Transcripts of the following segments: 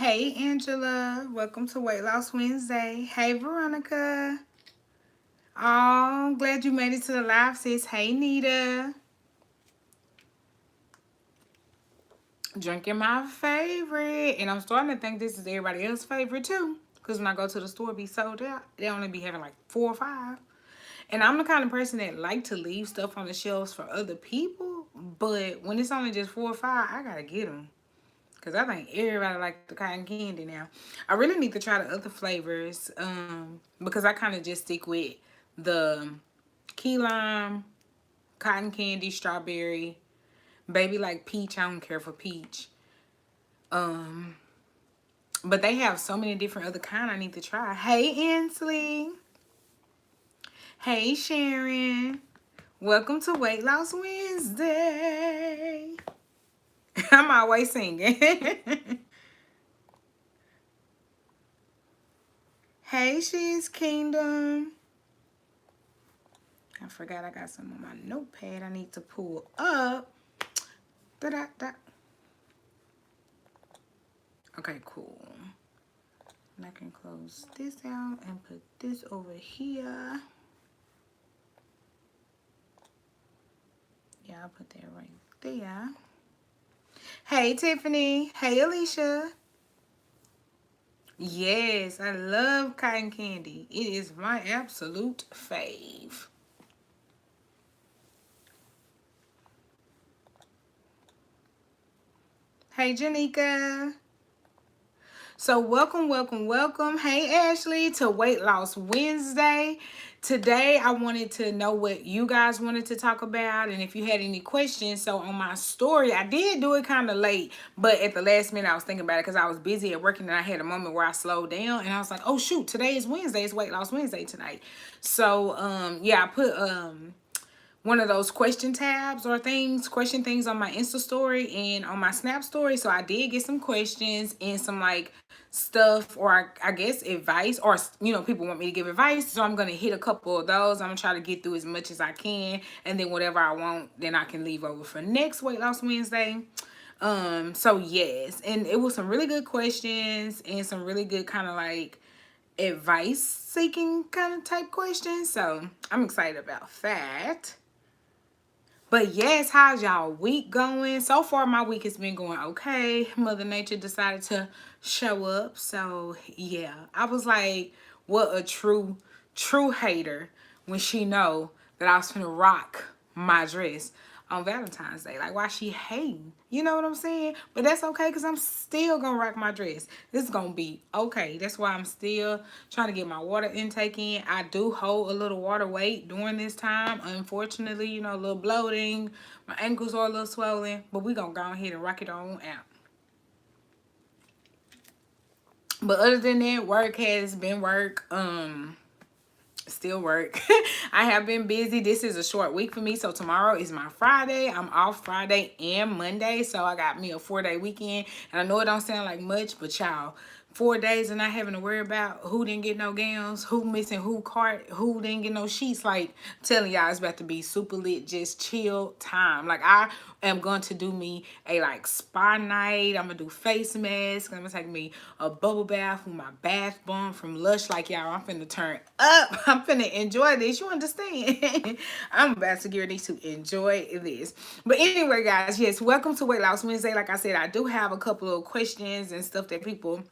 Hey Angela, welcome to Weight Loss Wednesday. Hey Veronica. Oh, glad you made it to the live, sis. Hey Nita. Drinking my favorite. And I'm starting to think this is everybody else's favorite too. Because when I go to the store, it be sold out. They only be having like 4 or 5. And I'm the kind of person that like to leave stuff on the shelves for other people. But when it's only just 4 or 5, I gotta get them. Because I think everybody like the cotton candy now. I really need to try the other flavors. Because I kind of just stick with the key lime, cotton candy, strawberry, baby like peach. I don't care for peach. But they have so many different other kind I need to try. Hey Ansley. Hey Sharon. Welcome to Weight Loss Wednesday. I'm always singing. Hey, She's Kingdom. I forgot I got some on my notepad I need to pull up. Da-da-da. Okay, cool. And I can close this out and put this over here. Yeah, I'll put that right there. Hey, Tiffany. Hey, Alicia. Yes, I love cotton candy. It is my absolute fave. Hey, Janika. So welcome, welcome, welcome. Hey, Ashley, to Weight Loss Wednesday. Today, I wanted to know what you guys wanted to talk about and if you had any questions. So on my story, I did do it kind of late, but at the last minute, I was thinking about it because I was busy at work and I had a moment where I slowed down and I was like, oh, shoot, today is Wednesday. It's Weight Loss Wednesday tonight. So, yeah, I put one of those question tabs or things, question things on my Insta story and on my Snap story. So I did get some questions and some like stuff or I guess advice or, you know, people want me to give advice. So I'm going to hit a couple of those. I'm going to try to get through as much as I can. And then whatever I want, then I can leave over for next Weight Loss Wednesday. So yes, and it was some really good questions and some really good kind of like advice seeking kind of type questions. So I'm excited about that. But yes, how's y'all week going? So far, my week has been going okay. Mother Nature decided to show up. So yeah, I was like, what a true hater when she know that I was finna rock my dress on Valentine's Day. Like, why she hating? You know what I'm saying? But that's okay because I'm still going to rock my dress. This is going to be okay. That's why I'm still trying to get my water intake in. I do hold a little water weight during this time. Unfortunately, you know, a little bloating. My ankles are a little swollen. But we're going to go ahead and rock it on out. But other than that, work has been work. Still work. I have been busy. This is a short week for me. So tomorrow is my Friday. I'm off Friday and Monday. So I got me a 4-day weekend. And I know it don't sound like much, but y'all, 4 days and not having to worry about who didn't get no gowns, who missing who cart, who didn't get no sheets. Like, I'm telling y'all, it's about to be super lit, just chill time. Like, I am going to do me a like spa night. I'm gonna do face mask. I'm gonna take me a bubble bath with my bath bomb from Lush. Like, y'all, I'm finna turn up. I'm finna enjoy this. You understand? I'm about to get ready to enjoy this. But anyway, guys, yes, welcome to Weight Loss Wednesday. Like I said, I do have a couple of questions and stuff that people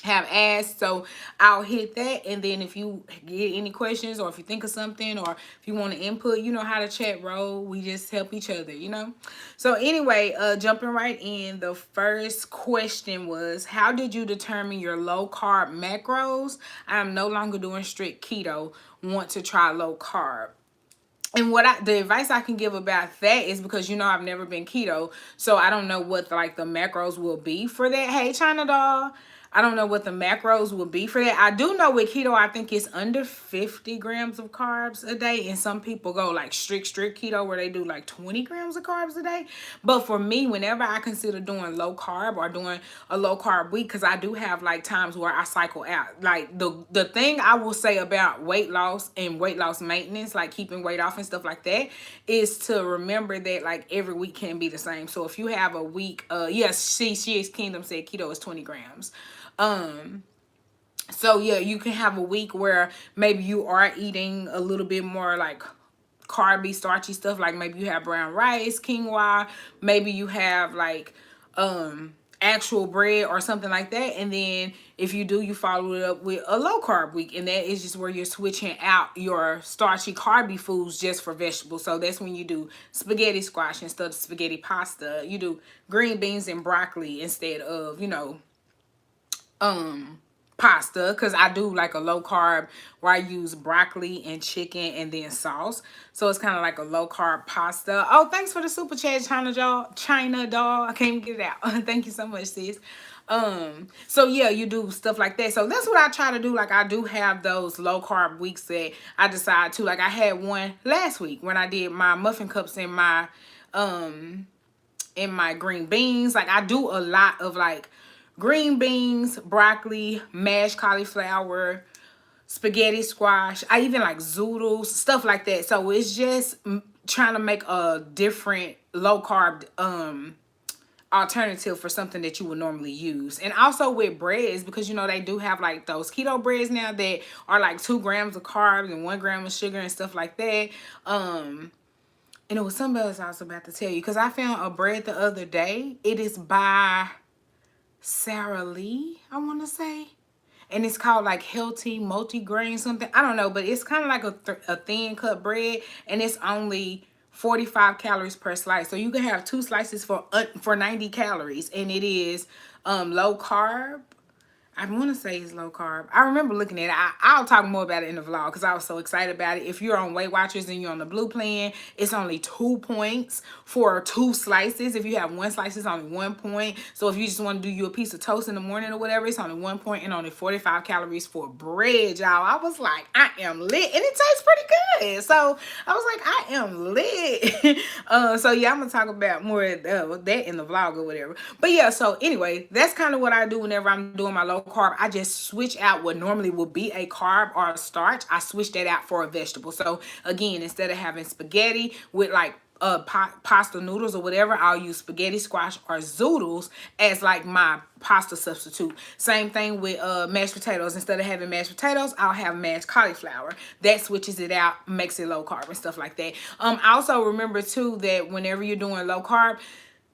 have asked, so I'll hit that. And then if you get any questions or if you think of something or if you want to input, you know how to chat roll. We just help each other, you know. So anyway, jumping right in, the first question was, how did you determine your low carb macros? I am no longer doing strict keto, want to try low carb. And the advice I can give about that is because, you know, I've never been keto, so I don't know what the macros will be for that. Hey, China doll. I don't know what the macros would be for that. I do know with keto, I think it's under 50 grams of carbs a day. And some people go like strict keto where they do like 20 grams of carbs a day. But for me, whenever I consider doing low carb or doing a low carb week, because I do have like times where I cycle out. Like the thing I will say about weight loss and weight loss maintenance, like keeping weight off and stuff like that, is to remember that like every week can be the same. So if you have a week, yes, she's Kingdom said keto is 20 grams. So yeah, you can have a week where maybe you are eating a little bit more like carby, starchy stuff. Like maybe you have brown rice, quinoa, maybe you have like actual bread or something like that. And then if you do, you follow it up with a low carb week, and that is just where you're switching out your starchy carby foods just for vegetables. So that's when you do spaghetti squash instead of spaghetti pasta. You do green beans and broccoli instead of, you know, pasta, because I do like a low carb where I use broccoli and chicken and then sauce. So it's kind of like a low carb pasta. Oh, thanks for the super chat, China doll. I can't even get it out. Thank you so much, sis. So yeah, you do stuff like that. So that's what I try to do. Like I do have those low carb weeks that I decide to. Like I had one last week when I did my muffin cups and my green beans. Like I do a lot of like green beans, broccoli, mashed cauliflower, spaghetti squash. I even like zoodles, stuff like that. So it's just trying to make a different low carb alternative for something that you would normally use. And also with breads, because you know they do have like those keto breads now that are like 2 grams of carbs and 1 gram of sugar and stuff like that. And it was something else I was about to tell you, because I found a bread the other day. It is by Sarah Lee, I want to say, and it's called like healthy multi-grain something. I don't know, but it's kind of like a thin cut bread, and it's only 45 calories per slice. So you can have 2 slices for 90 calories, and it is low carb. I want to say it's low carb. I remember looking at it. I'll talk more about it in the vlog because I was so excited about it. If you're on Weight Watchers and you're on the blue plan, it's only 2 points for 2 slices. If you have 1 slice, it's only 1 point. So if you just want to do you a piece of toast in the morning or whatever, it's only 1 point and only 45 calories for bread, y'all. I was like, I am lit. And it tastes pretty good. So I was like, I am lit. So yeah, I'm going to talk about more of that in the vlog or whatever. But yeah, so anyway, that's kind of what I do whenever I'm doing my low carb. I just switch out what normally would be a carb or a starch. I switch that out for a vegetable. So again, instead of having spaghetti with like pasta noodles or whatever, I'll use spaghetti squash or zoodles as like my pasta substitute. Same thing with mashed potatoes. Instead of having mashed potatoes, I'll have mashed cauliflower. That switches it out, makes it low carb and stuff like that. Also remember too that whenever you're doing low carb,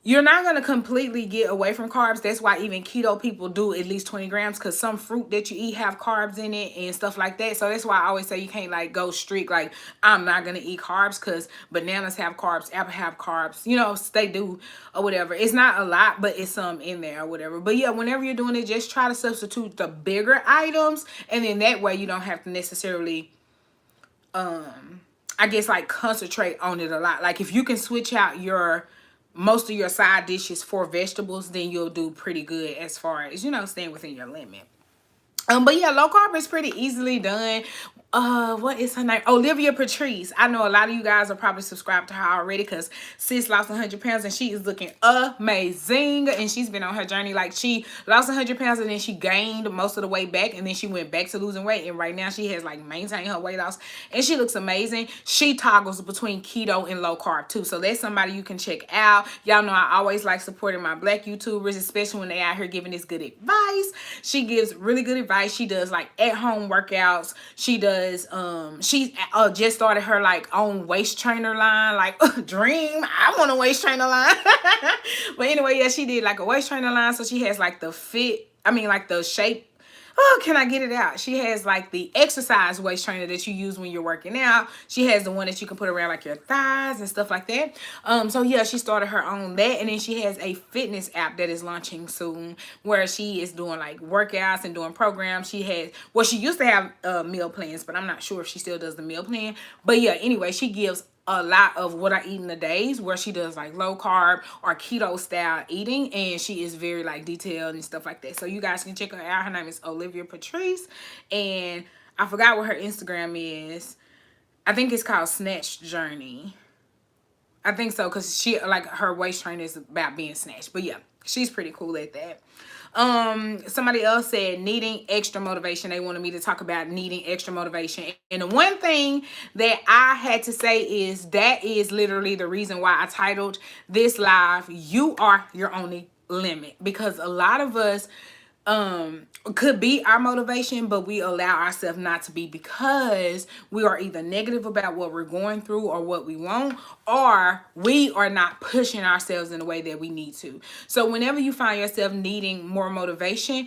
you're not going to completely get away from carbs. That's why even keto people do at least 20 grams, because some fruit that you eat have carbs in it and stuff like that. So that's why I always say you can't like go strict, like I'm not going to eat carbs, because bananas have carbs, apple have carbs, you know, they do or whatever. It's not a lot, but it's some in there or whatever. But yeah, whenever you're doing it, just try to substitute the bigger items. And then that way you don't have to necessarily, I guess, like concentrate on it a lot. Like if you can switch out most of your side dishes for vegetables, then you'll do pretty good as far as, you know, staying within your limit. But yeah, low carb is pretty easily done. What is her name? Olivia Patrice. I know a lot of you guys are probably subscribed to her already, because sis lost 100 pounds and she is looking amazing. And she's been on her journey. Like she lost 100 pounds and then she gained most of the weight back, and then she went back to losing weight. And right now she has like maintained her weight loss and she looks amazing. She toggles between keto and low carb too. So that's somebody you can check out. Y'all know I always like supporting my black YouTubers, especially when they out here giving this good advice. She gives really good advice. She does like at-home workouts. She does she just started her like own waist trainer line, like dream. I want a waist trainer line. But anyway, yeah, she did like a waist trainer line. So she has like the like the shape. Oh, can I get it out? She has like the exercise waist trainer that you use when you're working out. She has the one that you can put around like your thighs and stuff like that. So yeah, she started her own that. And then she has a fitness app that is launching soon, where she is doing like workouts and doing programs. She used to have meal plans, but I'm not sure if she still does the meal plan. But yeah, anyway, she gives a lot of what I eat in the days, where she does like low carb or keto style eating, and she is very like detailed and stuff like that. So you guys can check her out. Her name is Olivia Patrice, and I forgot what her Instagram is. I think it's called Snatch Journey. I think so, because she, like, her waist training is about being snatched. But yeah, she's pretty cool at that. Somebody else said needing extra motivation. They wanted me to talk about needing extra motivation. And the one thing that I had to say is that is literally the reason why I titled this live, "You Are Your Only Limit." Because a lot of us could be our motivation, but we allow ourselves not to be, because we are either negative about what we're going through or what we want, or we are not pushing ourselves in the way that we need to. So whenever you find yourself needing more motivation,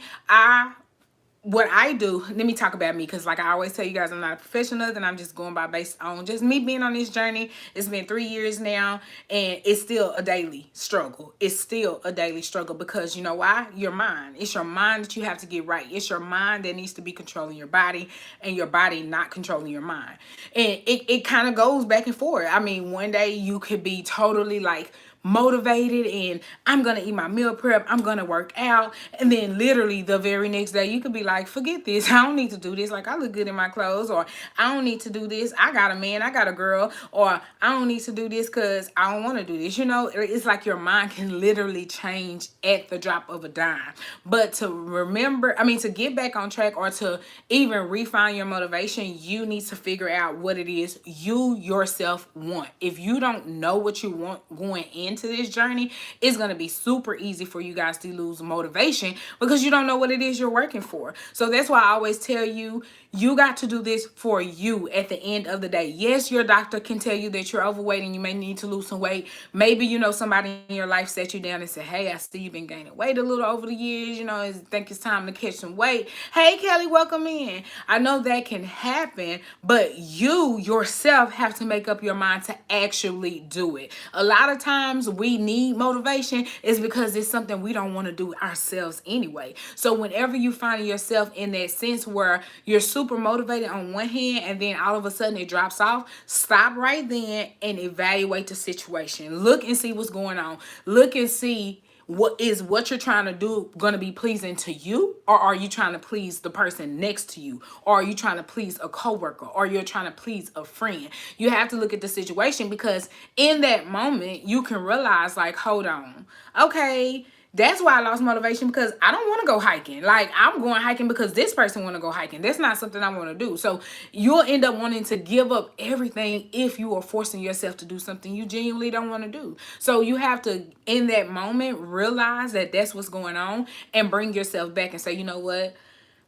what I do, let me talk about me, because like I always tell you guys, I'm not a professional, and I'm just going by based on just me being on this journey. It's been 3 years now, and it's still a daily struggle. It's still a daily struggle, because you know why? Your mind. It's your mind that you have to get right. It's your mind that needs to be controlling your body, and your body not controlling your mind. And it kind of goes back and forth. I mean, one day you could be totally like motivated and I'm gonna eat my meal prep, I'm gonna work out, and then literally the very next day you could be like, forget this, I don't need to do this, like I look good in my clothes, or I don't need to do this, I got a man, I got a girl, or I don't need to do this because I don't want to do this. You know, it's like your mind can literally change at the drop of a dime. But to remember, I mean, to get back on track, or to even refine your motivation, you need to figure out what it is you yourself want. If you don't know what you want going into this journey, it's going to be super easy for you guys to lose motivation, because you don't know what it is you're working for. So that's why I always tell you, you got to do this for you at the end of the day. Yes, your doctor can tell you that you're overweight and you may need to lose some weight. Maybe, you know, somebody in your life set you down and said, hey, I see you've been gaining weight a little over the years. You know, I think it's time to catch some weight. Hey, Kelly, welcome in. I know that can happen, but you yourself have to make up your mind to actually do it. A lot of times we need motivation is because it's something we don't want to do ourselves anyway. So whenever you find yourself in that sense where you're super motivated on one hand and then all of a sudden it drops off, stop right then and evaluate the situation. Look and see what's going on. Look and see what you're trying to do going to be pleasing to you, or are you trying to please the person next to you, or are you trying to please a coworker, or you're trying to please a friend? You have to look at the situation, because in that moment you can realize, like, hold on, okay, that's why I lost motivation, because I don't want to go hiking. Like, I'm going hiking because this person want to go hiking. That's not something I want to do. So you'll end up wanting to give up everything if you are forcing yourself to do something you genuinely don't want to do. So you have to, in that moment, realize that that's what's going on, and bring yourself back and say, you know what?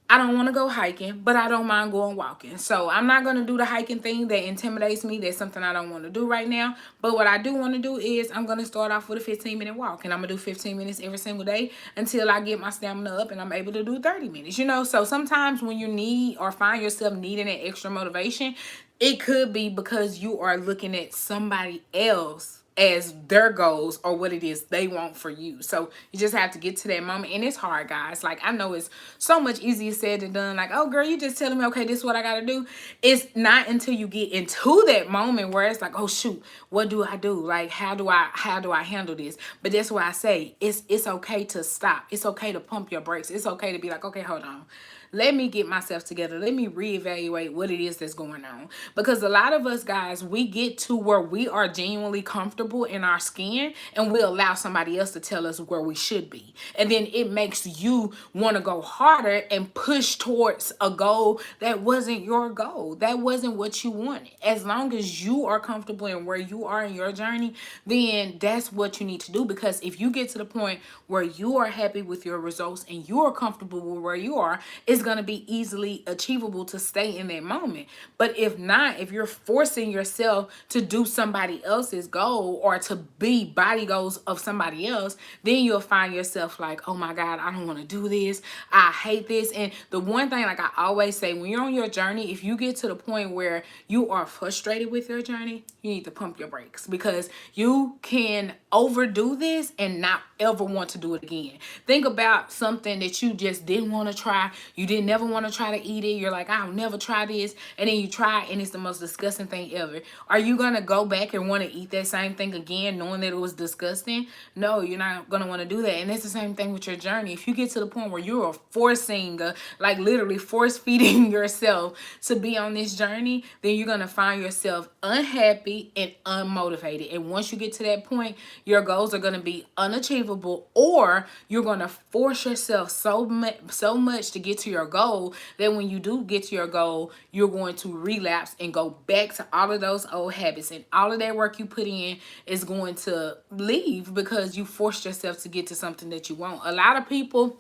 I don't want to go hiking, but I don't mind going walking. So I'm not going to do the hiking thing that intimidates me. That's something I don't want to do right now. But what I do want to do is I'm going to start off with a 15-minute walk. And I'm going to do 15 minutes every single day until I get my stamina up and I'm able to do 30 minutes. You know, so sometimes when you need or find yourself needing that extra motivation, it could be because you are looking at somebody else as their goals or what it is they want for you. So you just have to get to that moment. And it's hard, guys. Like, I know it's so much easier said than done. Like, oh girl, you just telling me, okay, this is what I gotta do. It's not until you get into that moment where it's like, oh shoot, what do I do? Like, how do I handle this? But that's why I say it's okay to stop. It's okay to pump your brakes. It's okay to be like, okay, hold on. Let me get myself together. Let me reevaluate what it is that's going on. Because a lot of us, guys, we get to where we are genuinely comfortable in our skin, and we allow somebody else to tell us where we should be. And then it makes you want to go harder and push towards a goal that wasn't your goal. That wasn't what you wanted. As long as you are comfortable in where you are in your journey, then that's what you need to do. Because if you get to the point where you are happy with your results and you are comfortable with where you are, it's going to be easily achievable to stay in that moment. But if not, if you're forcing yourself to do somebody else's goal or to be body goals of somebody else, then you'll find yourself like, oh my God, I don't want to do this. I hate this. And the one thing, like I always say, when you're on your journey, if you get to the point where you are frustrated with your journey, you need to pump your brakes, because you can overdo this and not ever want to do it again. Think about something that you just didn't want to try. You didn't never want to try to eat it. You're like, I'll never try this. And then you try it and it's the most disgusting thing ever. Are you going to go back and want to eat that same thing again knowing that it was disgusting? No, you're not going to want to do that. And it's the same thing with your journey. If you get to the point where you're forcing, like literally force feeding yourself to be on this journey, then you're going to find yourself unhappy and unmotivated. And once you get to that point, your goals are going to be unachievable, or you're going to force yourself so much to get to your goal that when you do get to your goal, you're going to relapse and go back to all of those old habits, and all of that work you put in is going to leave because you forced yourself to get to something that you want. A lot of people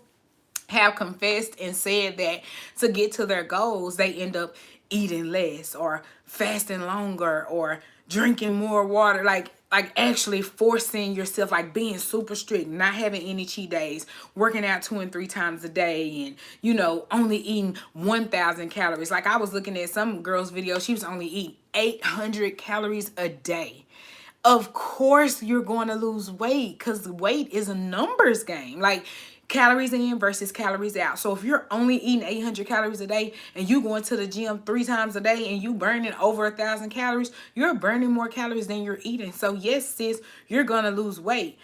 have confessed and said that to get to their goals, they end up eating less or fasting longer or drinking more water, like actually forcing yourself, like being super strict, not having any cheat days, working out 2 and 3 times a day, and only eating 1,000 calories. Like, I was looking at some girl's video, she was only eating 800 calories a day. Of course you're going to lose weight, because weight is a numbers game. Like, calories in versus calories out. So if you're only eating 800 calories a day and you going to the gym 3 times a day and you burning over 1,000 calories, you're burning more calories than you're eating. So yes, sis, you're gonna lose weight.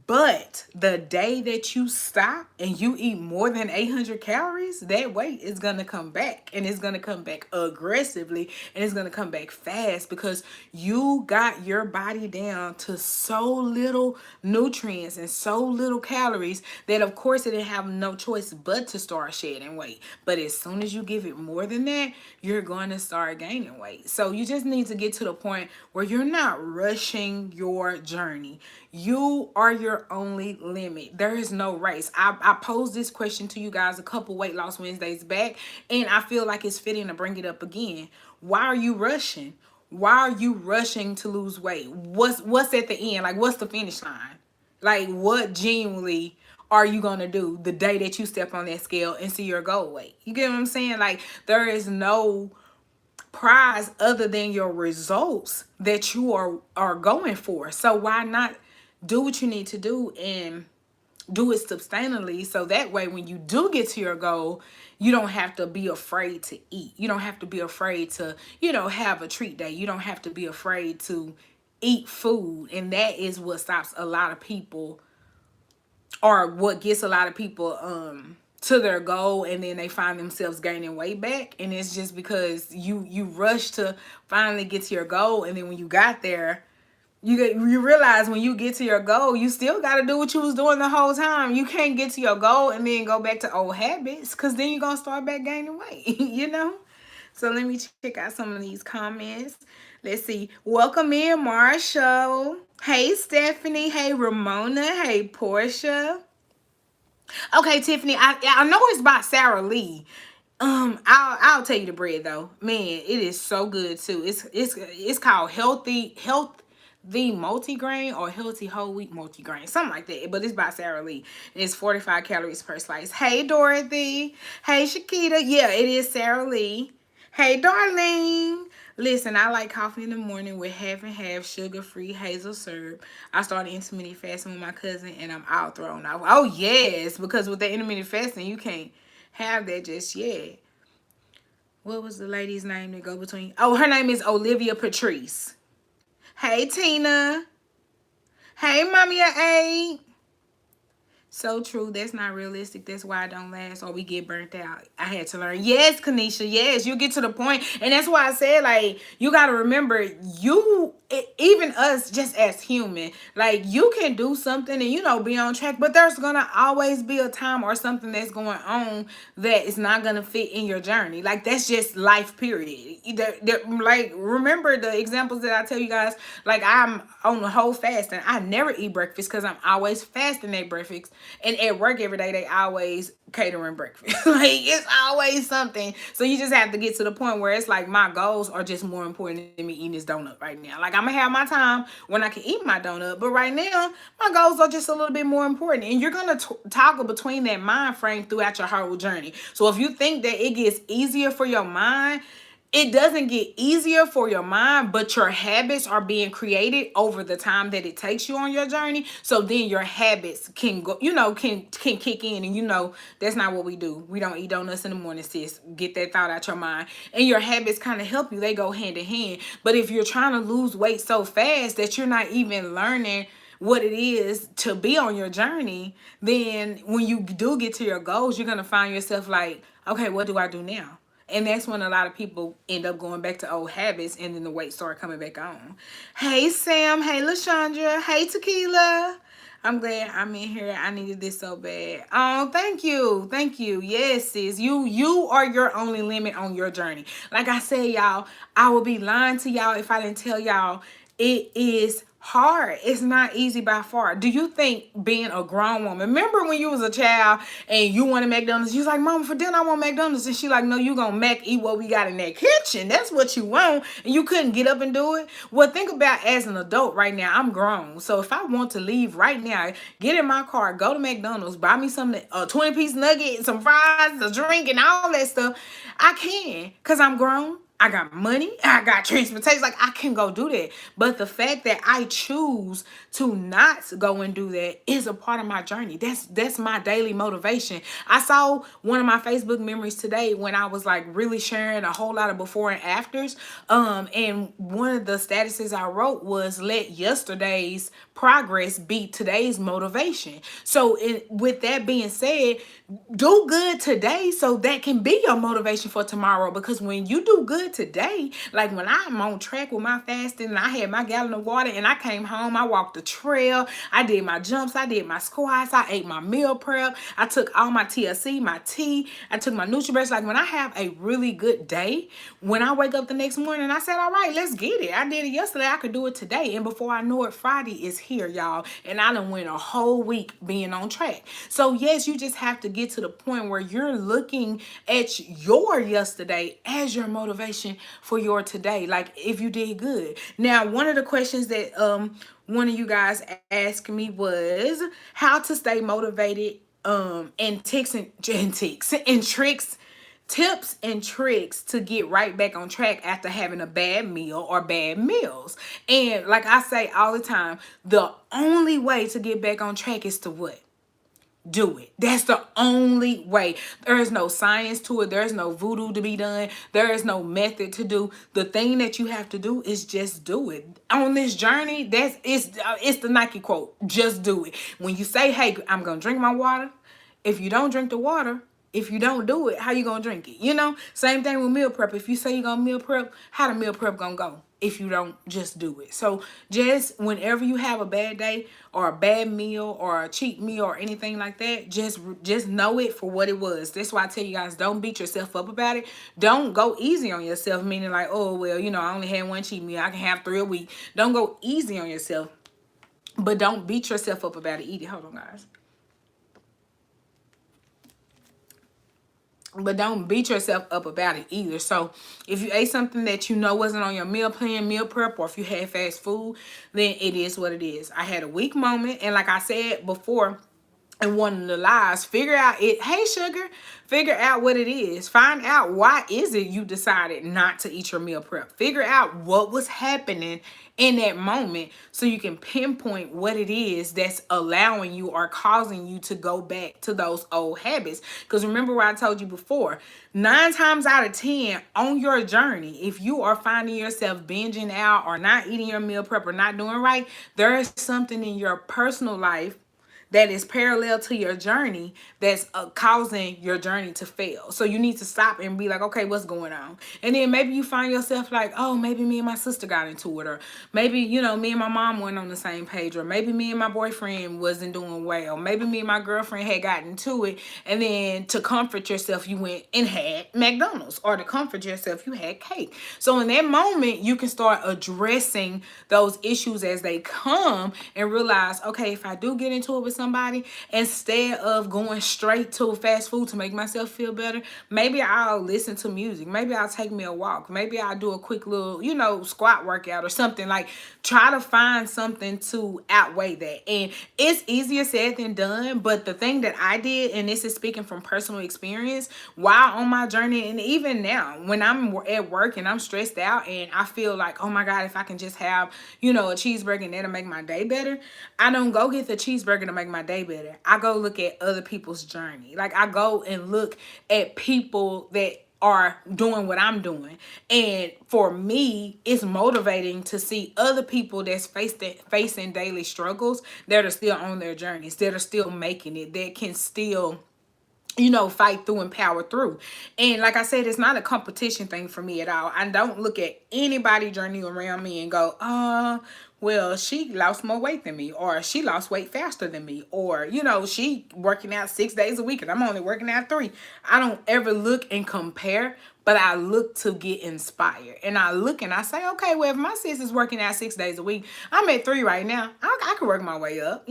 But the day that you stop and you eat more than 800 calories, that weight is going to come back, and it's going to come back aggressively, and it's going to come back fast, because you got your body down to so little nutrients and so little calories that of course it didn't have no choice but to start shedding weight. But as soon as you give it more than that, you're going to start gaining weight. So you just need to get to the point where you're not rushing your journey. You are your only limit. There is no race. I posed this question to you guys a couple Weight Loss Wednesdays back, and I feel like it's fitting to bring it up again. Why are you rushing? Why are you rushing to lose weight? What's at the end? Like, what's the finish line? Like, what genuinely are you going to do the day that you step on that scale and see your goal weight? You get what I'm saying? Like, there is no prize other than your results that you are going for. So why not do what you need to do and do it sustainably, so that way when you do get to your goal, you don't have to be afraid to eat. You don't have to be afraid to, have a treat day. You don't have to be afraid to eat food. And that is what stops a lot of people, or what gets a lot of people to their goal, and then they find themselves gaining weight back. And it's just because you rush to finally get to your goal, and then when you got there, you realize when you get to your goal, you still got to do what you was doing the whole time. You can't get to your goal and then go back to old habits, because then you're going to start back gaining weight, So let me check out some of these comments. Let's see. Welcome in, Marshall. Hey, Stephanie. Hey, Ramona. Hey, Portia. Okay, Tiffany, I know it's by Sarah Lee. I'll tell you the bread though. Man, it is so good too. It's called Health the Multigrain, or Healthy Whole Wheat Multigrain, something like that. But it's by Sarah Lee. And it's 45 calories per slice. Hey, Dorothy. Hey, Shakita. Yeah, it is Sarah Lee. Hey, Darlene. Listen, I like coffee in the morning with half and half sugar-free hazel syrup. I started intermittent fasting with my cousin, and I'm all thrown off. Oh, yes, because with the intermittent fasting, you can't have that just yet. What was the lady's name that go between? Oh, her name is Olivia Patrice. Hey, Tina. Hey, Mommy of 8. So true. That's not realistic. That's why I don't last, or we get burnt out. I had to learn. Yes, Kanisha. Yes, you get to the point. And that's why I said, like, you got to remember, even us just as human, like, you can do something and, be on track, but there's going to always be a time or something that's going on that is not going to fit in your journey. Like, that's just life, period. Like, remember the examples that I tell you guys, like, I'm on the whole fast and I never eat breakfast because I'm always fasting at breakfast. And at work every day, they always catering breakfast. Like, it's always something. So you just have to get to the point where it's like, my goals are just more important than me eating this donut right now. Like, I'm going to have my time when I can eat my donut. But right now, my goals are just a little bit more important. And you're going to toggle between that mind frame throughout your whole journey. So if you think that it gets easier for your mind it doesn't get easier for your mind, but your habits are being created over the time that it takes you on your journey. So then your habits can go, can kick in. And that's not what we do. We don't eat donuts in the morning, sis. Get that thought out your mind. And your habits kind of help you. They go hand in hand. But if you're trying to lose weight so fast that you're not even learning what it is to be on your journey, then when you do get to your goals, you're going to find yourself like, okay, what do I do now? And that's when a lot of people end up going back to old habits, and then the weight start coming back on. Hey, Sam. Hey, LaShondra. Hey, Tequila. I'm glad I'm in here. I needed this so bad. Oh, thank you. Thank you. Yes, sis. You are your only limit on your journey. Like I said, y'all, I would be lying to y'all if I didn't tell y'all it is hard. It's not easy by far. Do you think being a grown woman, remember when you was a child and you wanted McDonald's, you was like, Mama, for dinner I want McDonald's, and she like, no, you gonna eat what we got in that kitchen. That's what you want, and you couldn't get up and do it. Well, think about as an adult right now. I'm grown, so if I want to leave right now, get in my car, go to McDonald's, buy me some 20-piece nugget, some fries, a drink, and all that stuff, I can, because I'm grown. I got money, I got transportation, like I can go do that. But the fact that I choose to not go and do that is a part of my journey. That's my daily motivation. I saw one of my Facebook memories today when I was like really sharing a whole lot of before and afters. And one of the statuses I wrote was, let yesterday's progress be today's motivation. So with that being said, do good today so that can be your motivation for tomorrow. Because when you do good today, like when I'm on track with my fasting and I had my gallon of water and I came home, I walked the trail, I did my jumps, I did my squats, I ate my meal prep, I took all my TLC, my tea, I took my NurtrBurst. Like when I have a really good day, when I wake up the next morning, I said, all right, let's get it. I did it yesterday, I could do it today. And before I know it, Friday is here, y'all. And I done went a whole week being on track. So yes, you just have to get to the point where you're looking at your yesterday as your motivation for your today. Like if you did good. Now, one of the questions that one of you guys asked me was how to stay motivated, and tips and tricks to get right back on track after having a bad meal or bad meals. And like I say all the time, the only way to get back on track is to what? Do it. That's the only way. There is no science to it. There is no voodoo to be done. There is no method to do. The thing that you have to do is just do it. On this journey, it's the Nike quote. Just do it. When you say, hey, I'm going to drink my water. If you don't drink the water, if you don't do it, how you going to drink it? Same thing with meal prep. If you say you're going to meal prep, how the meal prep going to go? If you don't just do it. So just whenever you have a bad day or a bad meal or a cheat meal or anything like that, just know it for what it was. That's why I tell you guys, don't beat yourself up about it. Don't go easy on yourself, meaning like, oh, well, I only had one cheat meal, I can have 3 a week. Don't go easy on yourself, but don't beat yourself up about it either. Hold on, guys. But don't beat yourself up about it either. So if you ate something that wasn't on your meal plan, meal prep, or if you had fast food, then it is what it is. I had a weak moment. And like I said before in one of the lives, figure out it. Hey, sugar, figure out what it is. Find out why is it you decided not to eat your meal prep. Figure out what was happening in that moment so you can pinpoint what it is that's allowing you or causing you to go back to those old habits. Because remember what I told you before, 9 times out of 10 on your journey, if you are finding yourself binging out or not eating your meal prep or not doing right, there is something in your personal life that is parallel to your journey that's causing your journey to fail. So you need to stop and be like, okay, what's going on? And then maybe you find yourself like, oh, maybe me and my sister got into it, or maybe, me and my mom weren't on the same page, or maybe me and my boyfriend wasn't doing well, maybe me and my girlfriend had gotten into it, and then to comfort yourself, you went and had McDonald's, or to comfort yourself, you had cake. So in that moment, you can start addressing those issues as they come and realize, okay, if I do get into it with something, somebody, instead of going straight to fast food to make myself feel better, maybe I'll listen to music. Maybe I'll take me a walk. Maybe I'll do a quick little, squat workout or something. Like, try to find something to outweigh that. And it's easier said than done, but the thing that I did, and this is speaking from personal experience, while on my journey, and even now when I'm at work and I'm stressed out and I feel like, oh my God, if I can just have, a cheeseburger and that'll make my day better, I don't go get the cheeseburger to make my day better. I go look at other people's journey. Like, I go and look at people that are doing what I'm doing. And for me, it's motivating to see other people that's facing daily struggles that are still on their journeys, that are still making it, that can still fight through and power through. And like I said, it's not a competition thing for me at all. I don't look at anybody journey around me and go, well, she lost more weight than me, or she lost weight faster than me, or, she working out 6 days a week and I'm only working out 3. I don't ever look and compare, but I look to get inspired. And I look and I say, okay, well, if my sis is working out 6 days a week, I'm at 3 right now. I can work my way up,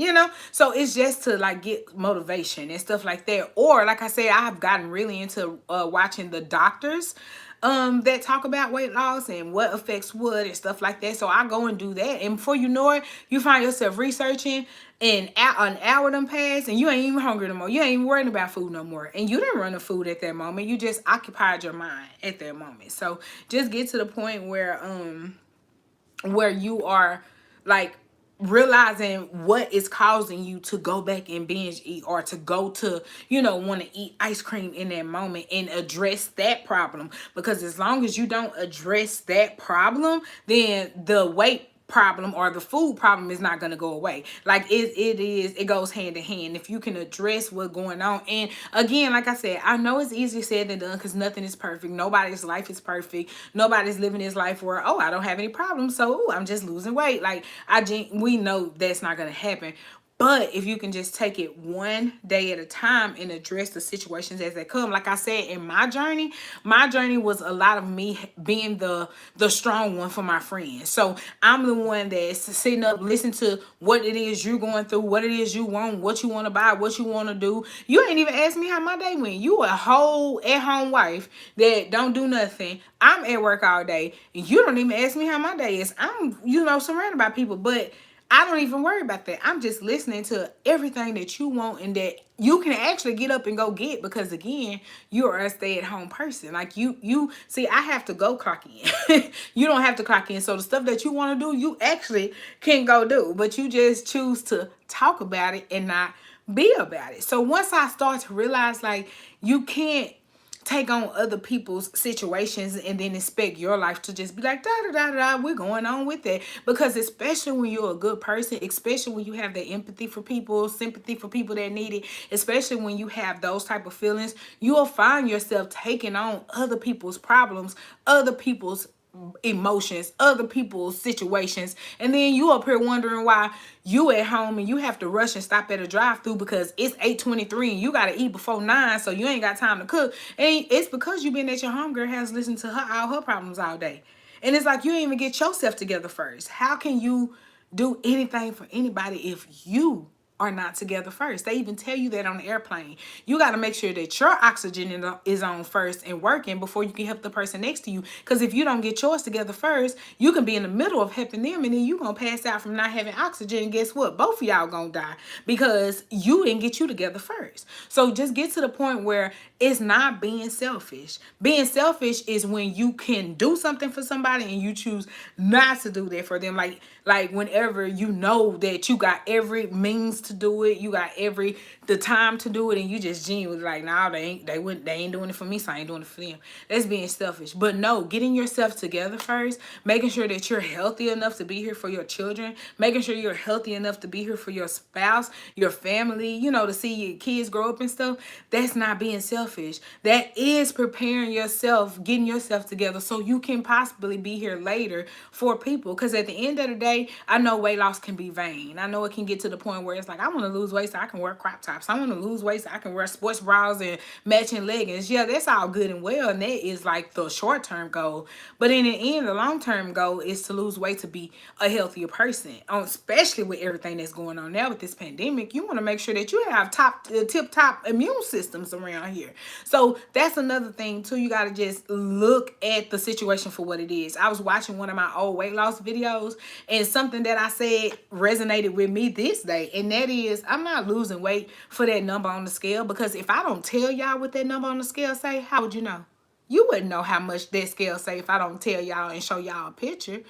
So it's just to like get motivation and stuff like that. Or like I said, I have gotten really into watching the doctors that talk about weight loss and what affects what and stuff like that. So I go and do that. And before you know it, you find yourself researching, and an hour done passed and you ain't even hungry no more. You ain't even worrying about food no more. And you didn't run the food at that moment. You just occupied your mind at that moment. So just get to the point where you are like realizing what is causing you to go back and binge eat, or to go to, want to eat ice cream in that moment, and address that problem. Because as long as you don't address that problem, then the weight problem or the food problem is not going to go away. Like it goes hand in hand if you can address what's going on. And again, like I said, I know it's easier said than done, because nothing is perfect. Nobody's life is perfect. Nobody's living his life where, I don't have any problems, so I'm just losing weight. Like, we know that's not going to happen. But if you can just take it one day at a time and address the situations as they come. Like I said, in my journey was a lot of me being the strong one for my friends. So I'm the one that's sitting up, listening to what it is you're going through, what it is you want, what you want to buy, what you want to do. You ain't even asked me how my day went. You a whole at-home wife that don't do nothing. I'm at work all day, and you don't even ask me how my day is. I'm, surrounded by people, but I don't even worry about that. I'm just listening to everything that you want and that you can actually get up and go get, because again, you are a stay-at-home person. Like you see, I have to go clock in. You don't have to clock in. So the stuff that you want to do, you actually can go do, but you just choose to talk about it and not be about it. So once I start to realize, like, you can't take on other people's situations and then expect your life to just be like, da da da da, we're going on with it. Because especially when you're a good person, especially when you have the empathy for people, sympathy for people that need it, especially when you have those type of feelings, you'll find yourself taking on other people's problems, other people's emotions, other people's situations, and then you up here wondering why you at home and you have to rush and stop at a drive-through because it's 8:23 and you got to eat before 9, so you ain't got time to cook. And it's because you been at your homegirl house listening to all her problems all day. And it's like, you ain't even get yourself together first. How can you do anything for anybody if you are not together first? They even tell you that on the airplane. You got to make sure that your oxygen is on first and working before you can help the person next to you. Because if you don't get yours together first, you can be in the middle of helping them, and then you going to pass out from not having oxygen. And guess what? Both of y'all going to die because you didn't get you together first. So just get to the point where it's not being selfish. Being selfish is when you can do something for somebody and you choose not to do that for them. Like whenever you know that you got every means to do it, you got the time to do it, and you just genuinely like, nah, they ain't doing it for me, so I ain't doing it for them. That's being selfish. But no, getting yourself together first, making sure that you're healthy enough to be here for your children, making sure you're healthy enough to be here for your spouse, your family, to see your kids grow up and stuff. That's not being selfish. That is preparing yourself, getting yourself together so you can possibly be here later for people. Because at the end of the day, I know weight loss can be vain. I know it can get to the point where it's like, Like, I want to lose weight so I can wear crop tops. I want to lose weight so I can wear sports bras and matching leggings. Yeah, that's all good and well, and that is like the short-term goal. But in the end, the long-term goal is to lose weight to be a healthier person. Especially with everything that's going on now with this pandemic, you want to make sure that you have tip-top immune systems around here. So that's another thing too. You got to just look at the situation for what it is. I was watching one of my old weight loss videos, and something that I said resonated with me this day, and that is, I'm not losing weight for that number on the scale, because if I don't tell y'all what that number on the scale say, how would you know? You wouldn't know how much that scale say if I don't tell y'all and show y'all a picture.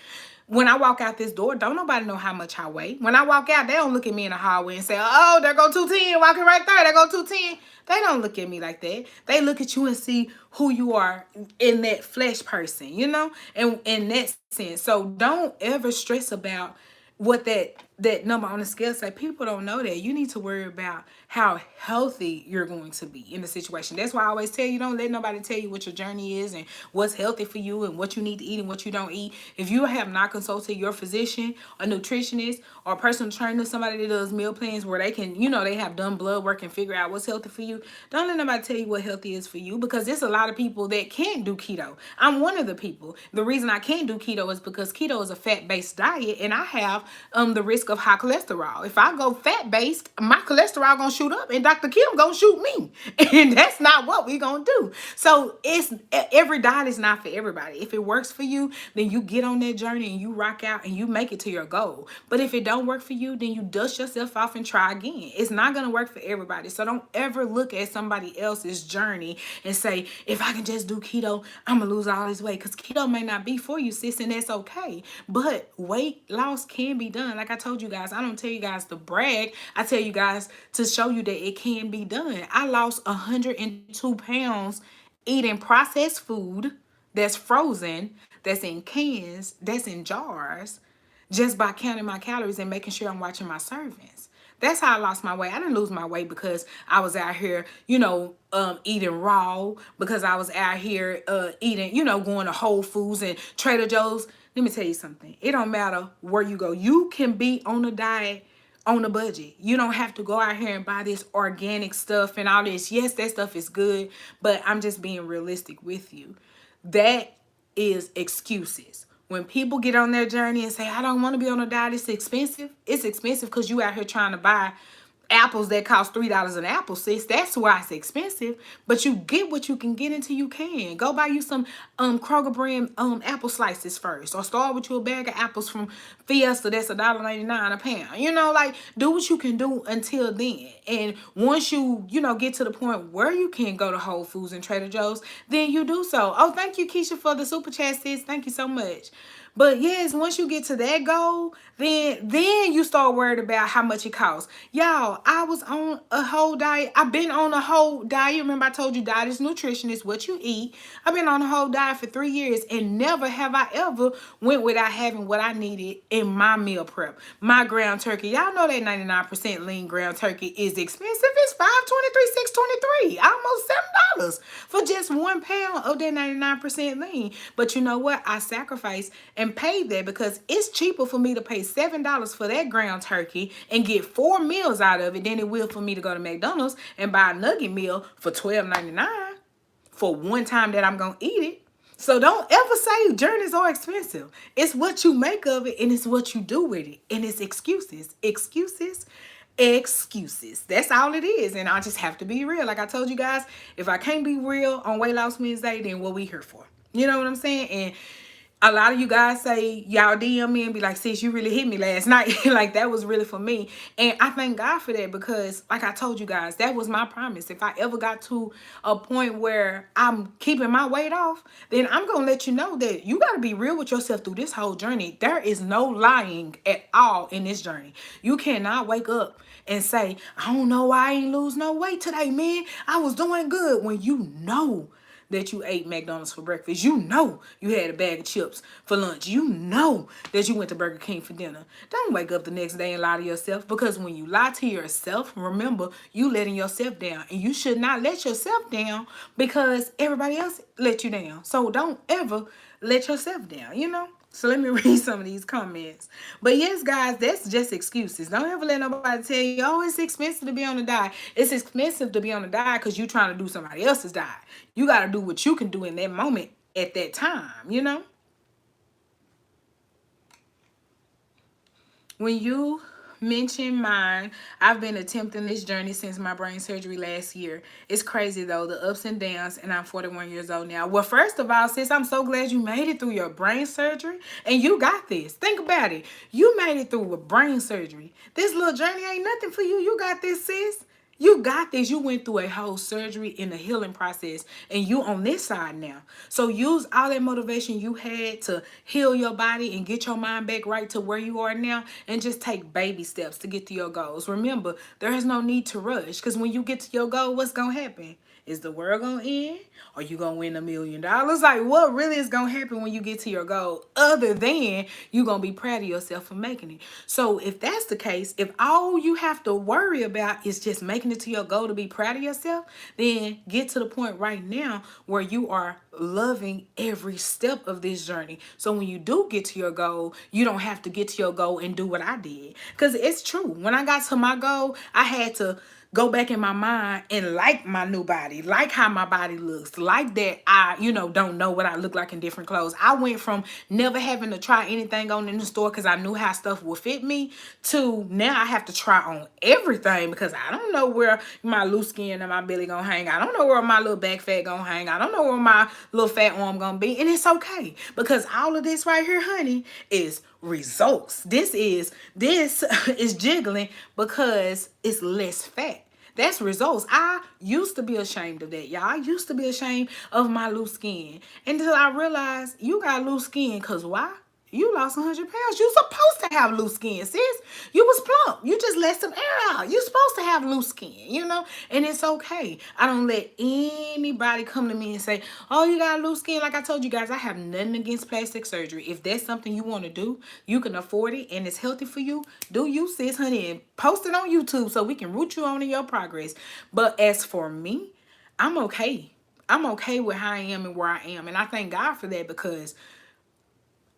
When I walk out this door, don't nobody know how much I weigh. When I walk out, they don't look at me in the hallway and say, oh, there go 210, walking right there, there go 210. They don't look at me like that. They look at you and see who you are in that flesh person, you know, and in that sense. So don't ever stress about what that number on the scale say. People don't know that. You need to worry about how healthy you're going to be in the situation. That's why I always tell you, don't let nobody tell you what your journey is and what's healthy for you and what you need to eat and what you don't eat. If you have not consulted your physician, a nutritionist, or a personal trainer, somebody that does meal plans where they can, you know, they have done blood work and figure out what's healthy for you, don't let nobody tell you what healthy is for you, because there's a lot of people that can't do keto. I'm one of the people. The reason I can't do keto is because keto is a fat-based diet, and I have the risk of high cholesterol. If I go fat-based, my cholesterol gonna shoot up, and Dr. Kim gonna shoot me, and that's not what we gonna do. So every diet is not for everybody. If it works for you, then you get on that journey and you rock out and you make it to your goal. But if it don't work for you, then you dust yourself off and try again. It's not gonna work for everybody. So don't ever look at somebody else's journey and say, if I can just do keto, I'm gonna lose all this weight, because keto may not be for you, sis, and that's okay. But weight loss can be done. Like I told you guys, I don't tell you guys to brag. I tell you guys to show you that it can be done. I lost 102 pounds eating processed food that's frozen, that's in cans, that's in jars, just by counting my calories and making sure I'm watching my servings. That's how I lost my weight. I didn't lose my weight because I was out here, you know, eating raw, because I was out here eating, you know, going to Whole Foods and Trader Joe's. Let me tell you something. It don't matter where you go. You can be on a diet, on a budget. You don't have to go out here and buy this organic stuff and all this. Yes, that stuff is good, but I'm just being realistic with you. That is excuses. When people get on their journey and say, I don't want to be on a diet, it's expensive. It's expensive because you out here trying to buy apples that cost $3 an apple, sis. That's why it's expensive. But you get what you can get until you can. Go buy you some Kroger brand apple slices first, or start with you a bag of apples from Fiesta that's $1.99 a pound. You know, like, do what you can do until then. And once you know, get to the point where you can go to Whole Foods and Trader Joe's, then you do so. Oh, thank you, Keisha, for the super chat, sis. Thank you so much. But yes, once you get to that goal, then you start worried about how much it costs. Y'all, I was on a whole diet. I've been on a whole diet. Remember I told you diet is nutrition, it's what you eat. I've been on a whole diet for 3 years, and never have I ever went without having what I needed in my meal prep. My ground turkey. Y'all know that 99% lean ground turkey is expensive. It's $5.23, $6.23, almost $7 for just 1 pound of that 99% lean. But you know what? I sacrificed and paid that, because it's cheaper for me to pay $7 for that ground turkey and get 4 meals out of it than it will for me to go to McDonald's and buy a nugget meal for $12.99 for one time that I'm gonna eat it. So don't ever say journeys are expensive. It's what you make of it, and it's what you do with it. And it's excuses. Excuses. That's all it is. And I just have to be real. Like I told you guys, if I can't be real on Weight Loss Wednesday, then what we here for? You know what I'm saying? And a lot of you guys say, y'all DM me and be like, sis, you really hit me last night. Like, that was really for me. And I thank God for that, because like I told you guys, that was my promise. If I ever got to a point where I'm keeping my weight off, then I'm going to let you know that you got to be real with yourself through this whole journey. There is no lying at all in this journey. You cannot wake up and say, I don't know why I ain't lose no weight today, man. I was doing good, when you know that you ate McDonald's for breakfast. You know you had a bag of chips for lunch. You know that you went to Burger King for dinner. Don't wake up the next day and lie to yourself, because when you lie to yourself, remember, you letting yourself down. And you should not let yourself down because everybody else let you down. So don't ever let yourself down, you know? So let me read some of these comments. But yes, guys, that's just excuses. Don't ever let nobody tell you, oh, it's expensive to be on a diet. It's expensive to be on a diet because you're trying to do somebody else's diet. You got to do what you can do in that moment at that time, you know? When you mention mine, I've been attempting this journey since my brain surgery last year. It's crazy though, the ups and downs, and I'm 41 years old now. Well, first of all, sis, I'm so glad you made it through your brain surgery and you got this. Think about it. You made it through with brain surgery. This little journey ain't nothing for you. You got this, sis. You got this. You went through a whole surgery in the healing process, and you on this side now. So use all that motivation you had to heal your body and get your mind back right to where you are now, and just take baby steps to get to your goals. Remember, there is no need to rush, because when you get to your goal, what's going to happen? Is the world going to end? Are you going to win $1 million? Like, what really is going to happen when you get to your goal, other than you going to be proud of yourself for making it? So if that's the case, if all you have to worry about is just making it to your goal to be proud of yourself, then get to the point right now where you are loving every step of this journey. So when you do get to your goal, you don't have to get to your goal and do what I did. Because it's true. When I got to my goal, I had to go back in my mind and like my new body, like how my body looks, like that I, don't know what I look like in different clothes. I went from never having to try anything on in the store because I knew how stuff would fit me, to now I have to try on everything because I don't know where my loose skin and my belly gonna hang. I don't know where my little back fat gonna hang. I don't know where my little fat arm gonna be. And it's okay, because all of this right here, honey, is results. This is jiggling because it's less fat. That's results. I used to be ashamed of that, y'all. I used to be ashamed of my loose skin, until I realized you got loose skin because why? You lost 100 pounds. You supposed to have loose skin, sis. You was plump. You just let some air out. You supposed to have loose skin, and it's okay. I don't let anybody come to me and say, oh, you got loose skin. Like I told you guys, I have nothing against plastic surgery. If that's something you want to do, you can afford it, and it's healthy for you, do you, sis, honey, and post it on YouTube so we can root you on in your progress. But as for me, I'm okay. I'm okay with how I am and where I am. And I thank God for that, because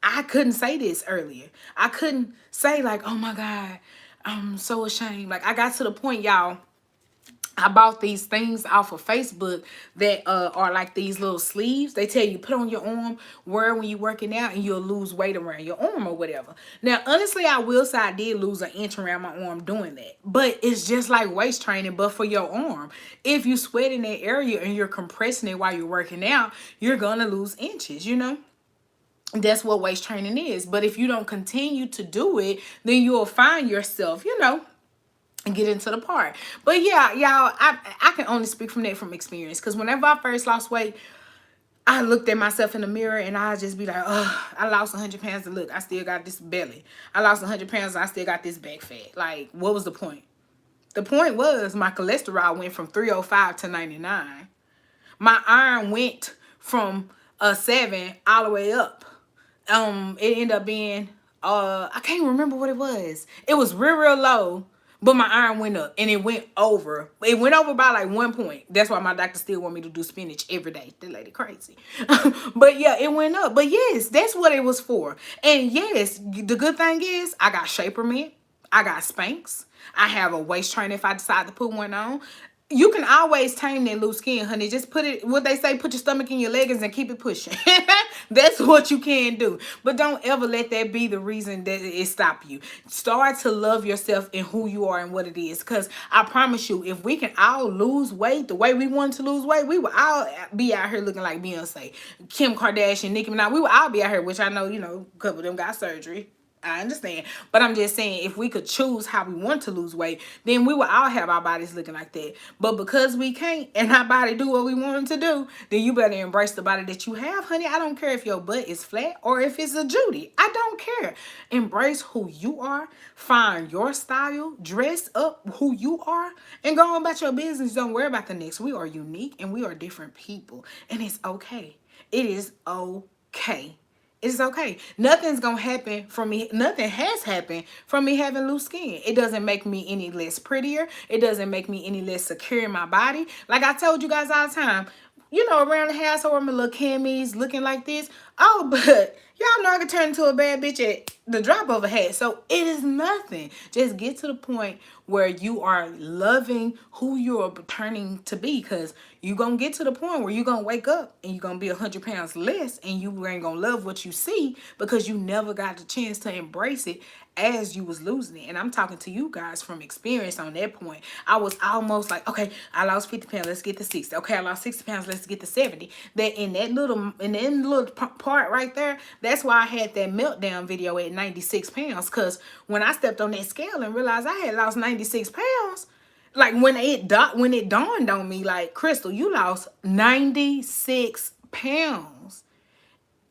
I couldn't say this earlier. I couldn't say like, oh my God, I'm so ashamed. Like, I got to the point, y'all, I bought these things off of Facebook that are like these little sleeves. They tell you put on your arm, wear when you're working out, and you'll lose weight around your arm or whatever. Now, honestly, I will say I did lose an inch around my arm doing that. But it's just like waist training, but for your arm. If you sweat in that area and you're compressing it while you're working out, you're going to lose inches, That's what waist training is. But if you don't continue to do it, then you'll find yourself, and get into the part. But yeah, y'all, I can only speak from experience, because whenever I first lost weight, I looked at myself in the mirror and I just be like, oh, I lost 100 pounds, and look, I still got this belly. I lost 100 pounds and I still got this back fat. Like, what was the point? The point was my cholesterol went from 305 to 99. My iron went from a 7 all the way up. It ended up being I can't remember what it was. It was real low, but my iron went up, and it went over. It went over by like 1 point. That's why my doctor still want me to do spinach every day. That lady crazy. But yeah, it went up. But yes, that's what it was for. And yes, the good thing is I got Shaper Mint. I got Spanx. I have a waist trainer if I decide to put one on. You can always tame that loose skin, honey. Just put it, what they say, put your stomach in your leggings and keep it pushing. That's what you can do. But don't ever let that be the reason that it stop you. Start to love yourself and who you are and what it is. Because I promise you, if we can all lose weight the way we want to lose weight, we will all be out here looking like Beyonce, Kim Kardashian, Nicki Minaj. We will all be out here, which I know, a couple of them got surgery. I understand. But I'm just saying, if we could choose how we want to lose weight, then we will all have our bodies looking like that. But because we can't, and our body do what we want them to do, then you better embrace the body that you have, honey. I don't care if your butt is flat or if it's a Judy. I don't care. Embrace who you are. Find your style. Dress up who you are. And go on about your business. Don't worry about the next. We are unique and we are different people. And it's okay. It is okay. It's okay. Nothing's gonna happen from me. Nothing has happened from me having loose skin. It doesn't make me any less prettier. It doesn't make me any less secure in my body. Like I told you guys all the time, around the house or my little camis looking like this, Oh, but y'all know I can turn into a bad bitch at the drop of a hat. So it is nothing. Just get to the point where you are loving who you're turning to be, because you're going to get to the point where you're going to wake up and you're going to be 100 pounds less, and you ain't going to love what you see because you never got the chance to embrace it as you was losing it. And I'm talking to you guys from experience on that point. I was almost like, okay, I lost 50 pounds, let's get to 60. Okay, I lost 60 pounds, let's get to 70. That in that little part right there, that's why I had that meltdown video at 96 pounds. Because when I stepped on that scale and realized I had lost 96 pounds, like when it dawned on me, like, Crystal, you lost 96 pounds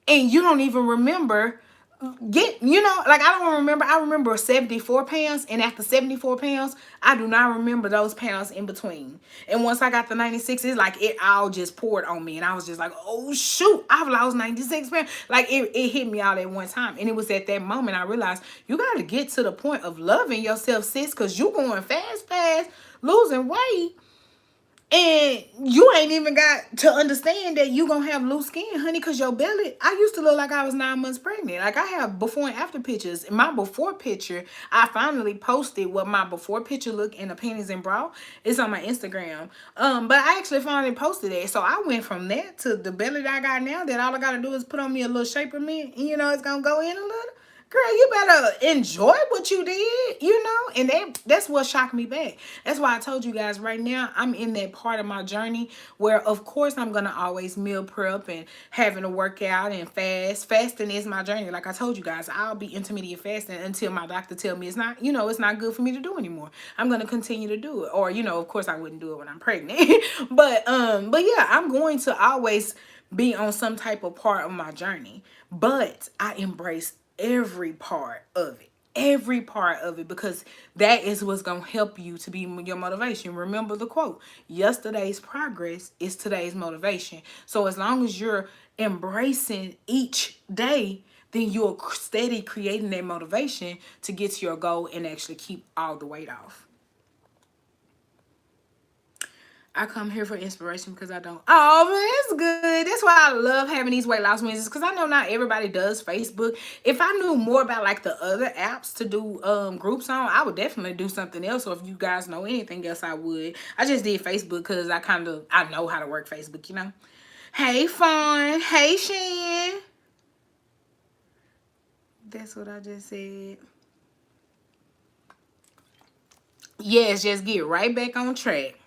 and you don't even remember like, I don't remember. I remember 74 pounds, and after 74 pounds, I do not remember those pounds in between. And once I got the 96, it's like it all just poured on me, and I was just like, oh shoot, I've lost 96 pounds. Like, it hit me all at one time. And it was at that moment I realized you got to get to the point of loving yourself, sis, because you going fast, losing weight. And you ain't even got to understand that you gonna have loose skin, honey, because your belly, I used to look like I was 9 months pregnant. Like, I have before and after pictures. In my before picture, I finally posted what my before picture looked in the panties and bra. It's on my Instagram. But I actually finally posted it. So I went from that to the belly that I got now, that all I gotta do is put on me a little shaper mint, and it's gonna go in a little. Girl, you better enjoy what you did, and that's what shocked me back. That's why I told you guys right now, I'm in that part of my journey where, of course, I'm going to always meal prep and having to work out and fast. Fasting is my journey. Like I told you guys, I'll be intermediate fasting until my doctor tell me it's not, it's not good for me to do anymore. I'm going to continue to do it. Or, of course, I wouldn't do it when I'm pregnant. but yeah, I'm going to always be on some type of part of my journey. But I embrace every part of it, because that is what's going to help you to be your motivation. Remember the quote, yesterday's progress is today's motivation. So as long as you're embracing each day, then you're steady creating that motivation to get to your goal and actually keep all the weight off. I come here for inspiration because I don't. Oh, that's good. That's why I love having these weight loss Wednesdays, because I know not everybody does Facebook. If I knew more about like the other apps to do groups on, I would definitely do something else. Or if you guys know anything else, I would. I just did Facebook because I know how to work Facebook, Hey, Fawn. Hey, Shan. That's what I just said. Yes, just get right back on track.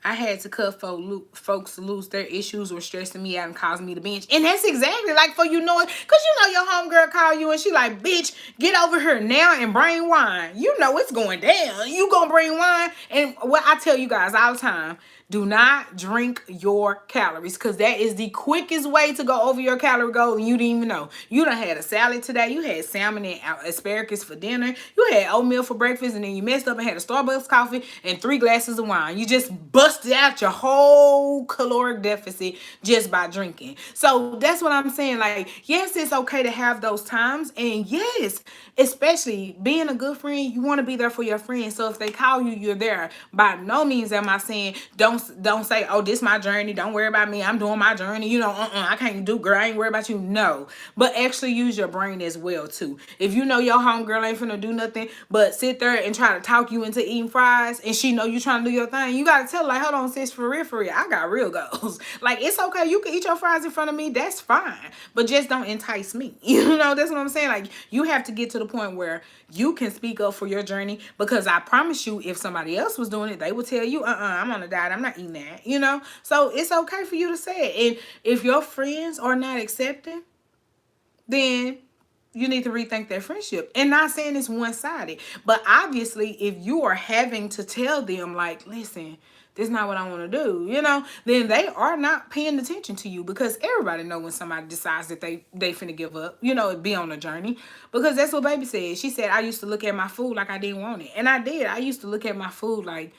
I had to cut folks loose. Their issues were stressing me out and causing me to binge. And that's exactly like for because your homegirl call you and she like, bitch, get over here now and bring wine. It's going down. You gonna bring wine. And what I tell you guys all the time, do not drink your calories, because that is the quickest way to go over your calorie goal and you didn't even know. You done had a salad today. You had salmon and asparagus for dinner. You had oatmeal for breakfast, and then you messed up and had a Starbucks coffee and 3 glasses of wine. You just busted out your whole caloric deficit just by drinking. So that's what I'm saying. Like, yes, it's okay to have those times. And yes, especially being a good friend, you want to be there for your friends. So if they call you, you're there. By no means am I saying don't say, oh, this my journey, don't worry about me, I'm doing my journey, I can't do, girl, I ain't worried about you. No, but actually use your brain as well too. If your homegirl ain't finna do nothing but sit there and try to talk you into eating fries, and she know you trying to do your thing, you gotta tell her, like, hold on, sis, for real, I got real goals. Like, it's okay, you can eat your fries in front of me, that's fine, but just don't entice me. That's what I'm saying. Like, you have to get to the point where you can speak up for your journey, because I promise you, if somebody else was doing it, they would tell you, I'm on a diet, I'm not eating that, So it's okay for you to say it. And if your friends are not accepting, then you need to rethink their friendship. And not saying it's one-sided, but obviously if you are having to tell them, like, listen, this is not what I want to do, then they are not paying attention to you, because everybody know when somebody decides that they finna give up, be on a journey. Because that's what baby said. She said, I used to look at my food like I didn't want it. And I did. I used to look at my food like,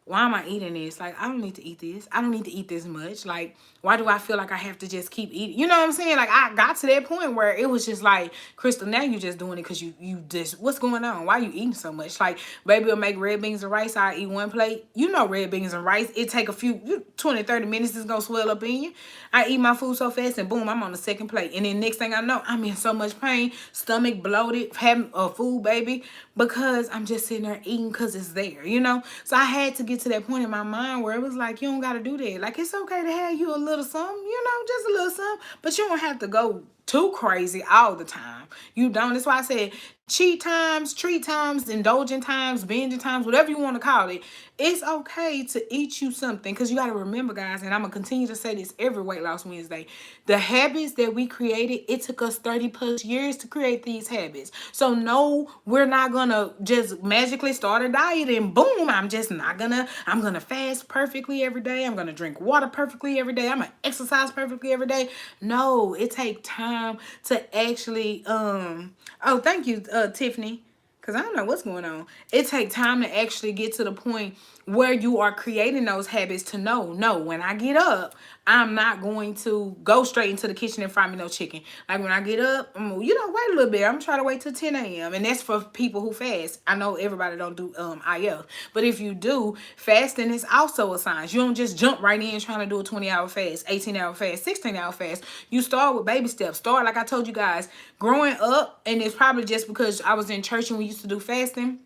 why am I eating this? Like, I don't need to eat this. I don't need to eat this much. Like, why do I feel like I have to just keep eating? You know what I'm saying? Like, I got to that point where it was just like, Crystal, now you just doing it because you just, what's going on? Why you eating so much? Like, baby will make red beans and rice. I eat one plate. You know, red beans and rice, it take a few, 20, 30 minutes. It's going to swell up in you. I eat my food so fast and boom, I'm on the second plate. And then next thing I know, I'm in so much pain, stomach bloated, having a food baby, because I'm just sitting there eating because it's there, you know? So I had to get to that point in my mind where it was like, you don't got to do that. Like, it's okay to have you a little something, you know, just a little something, but you don't have to go too crazy all the time. You don't. That's why I said cheat times, treat times, indulgent times, binging times, whatever you want to call it. It's okay to eat you something, because you got to remember, guys, and I'm going to continue to say this every Weight Loss Wednesday, the habits that we created, it took us 30 plus years to create these habits. So no, we're not going to just magically start a diet and boom, I'm going to fast perfectly every day. I'm going to drink water perfectly every day. I'm going to exercise perfectly every day. No, it takes time to actually, oh, thank you, Tiffany. Because I don't know what's going on. It takes time to actually get to the point where you are creating those habits to know, no, when I get up, I'm not going to go straight into the kitchen and fry me no chicken. Like, when I get up, wait a little bit. I'm trying to wait till 10 a.m. And that's for people who fast. I know everybody don't do IF. But if you do, fasting is also a science. You don't just jump right in trying to do a 20-hour fast, 18-hour fast, 16-hour fast. You start with baby steps. Start, like I told you guys, growing up, and it's probably just because I was in church and we used to do fasting.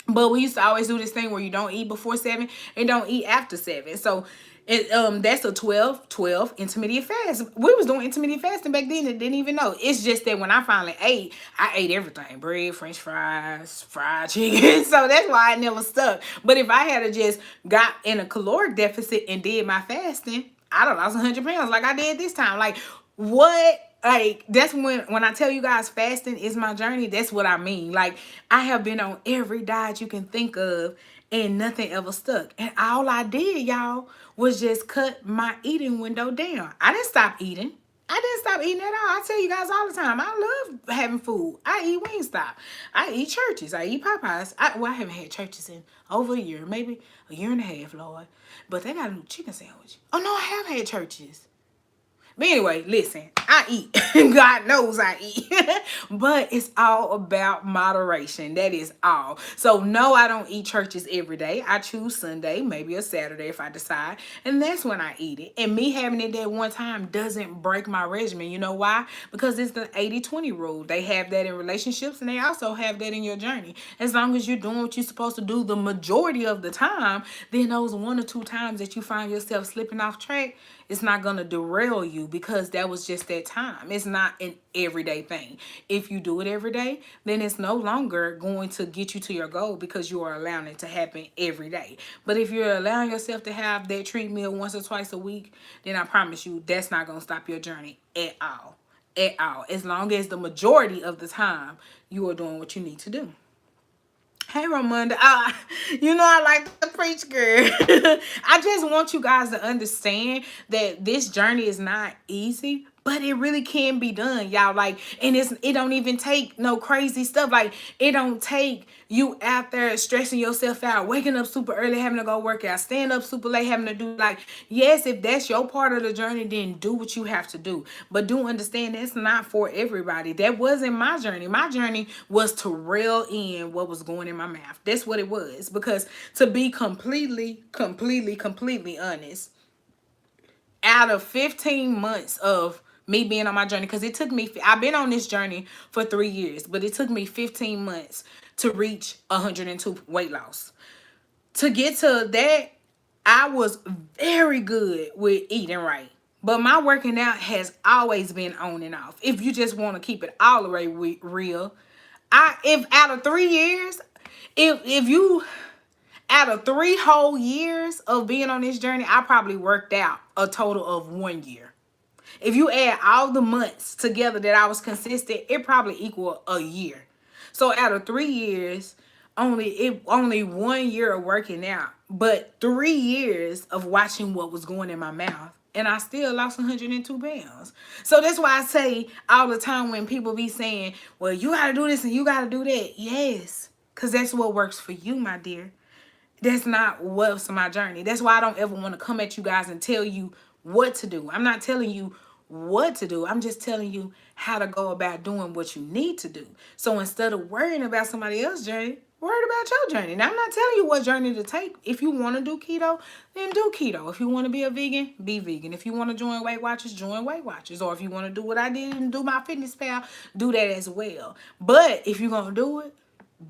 But we used to always do this thing where you don't eat before 7 and don't eat after 7. So that's a 12 intermediate fast. We was doing intermediate fasting back then and didn't even know. It's just that when I finally ate, I ate everything. Bread, french fries, fried chicken. So that's why I never stuck. But if I had just got in a caloric deficit and did my fasting, I'd have lost 100 pounds like I did this time. Like, what? Like, that's when I tell you guys fasting is my journey, that's what I mean. Like, I have been on every diet you can think of and nothing ever stuck. And all I did, y'all, was just cut my eating window down. I didn't stop eating. I didn't stop eating at all. I tell you guys all the time, I love having food. I eat Wingstop. I eat Churches. I eat Popeyes. I haven't had Churches in over a year, maybe a year and a half, Lord. But they got a new chicken sandwich. Oh, no, I have had Churches. But anyway, listen, I eat. God knows I eat. But it's all about moderation. That is all. So no, I don't eat Churches every day. I choose Sunday, maybe a Saturday if I decide. And that's when I eat it. And me having it that one time doesn't break my regimen. You know why? Because it's the 80-20 rule. They have that in relationships and they also have that in your journey. As long as you're doing what you're supposed to do the majority of the time, then those 1 or 2 times that you find yourself slipping off track, it's not going to derail you, because that was just that time. It's not an everyday thing. If you do it every day, then it's no longer going to get you to your goal, because you are allowing it to happen every day. But if you're allowing yourself to have that treat meal once or twice a week, then I promise you that's not going to stop your journey at all. At all. As long as the majority of the time you are doing what you need to do. Hey, Ramonda. I like to preach, girl. I just want you guys to understand that this journey is not easy, but it really can be done, y'all. Like, and it don't even take no crazy stuff. Like, it don't take you out there stressing yourself out, waking up super early, having to go work out, staying up super late, having to do, like, yes, if that's your part of the journey, then do what you have to do. But do understand that's not for everybody. That wasn't my journey. My journey was to reel in what was going in my mouth. That's what it was. Because to be completely honest, out of 15 months of me being on my journey, because I've been on this journey for 3 years, but it took me 15 months to reach 102 weight loss. To get to that, I was very good with eating right. But my working out has always been on and off. If you just want to keep it all the way real, if out of 3 years, out of 3 whole years of being on this journey, I probably worked out a total of 1 year. If you add all the months together that I was consistent, it probably equal a year. So out of 3 years, only 1 year of working out, but 3 years of watching what was going in my mouth. And I still lost 102 pounds. So that's why I say all the time when people be saying, well, you got to do this and you got to do that. Yes, because that's what works for you, my dear. That's not what's my journey. That's why I don't ever want to come at you guys and tell you what to do. I'm not telling you what to do. I'm just telling you how to go about doing what you need to do. So instead of worrying about somebody else's journey, worry about your journey. Now, I'm not telling you what journey to take. If you want to do keto, then do keto. If you want to be a vegan, be vegan. If you want to join Weight Watchers, join Weight Watchers. Or if you want to do what I did and do my fitness pal, do that as well. But if you're going to do it,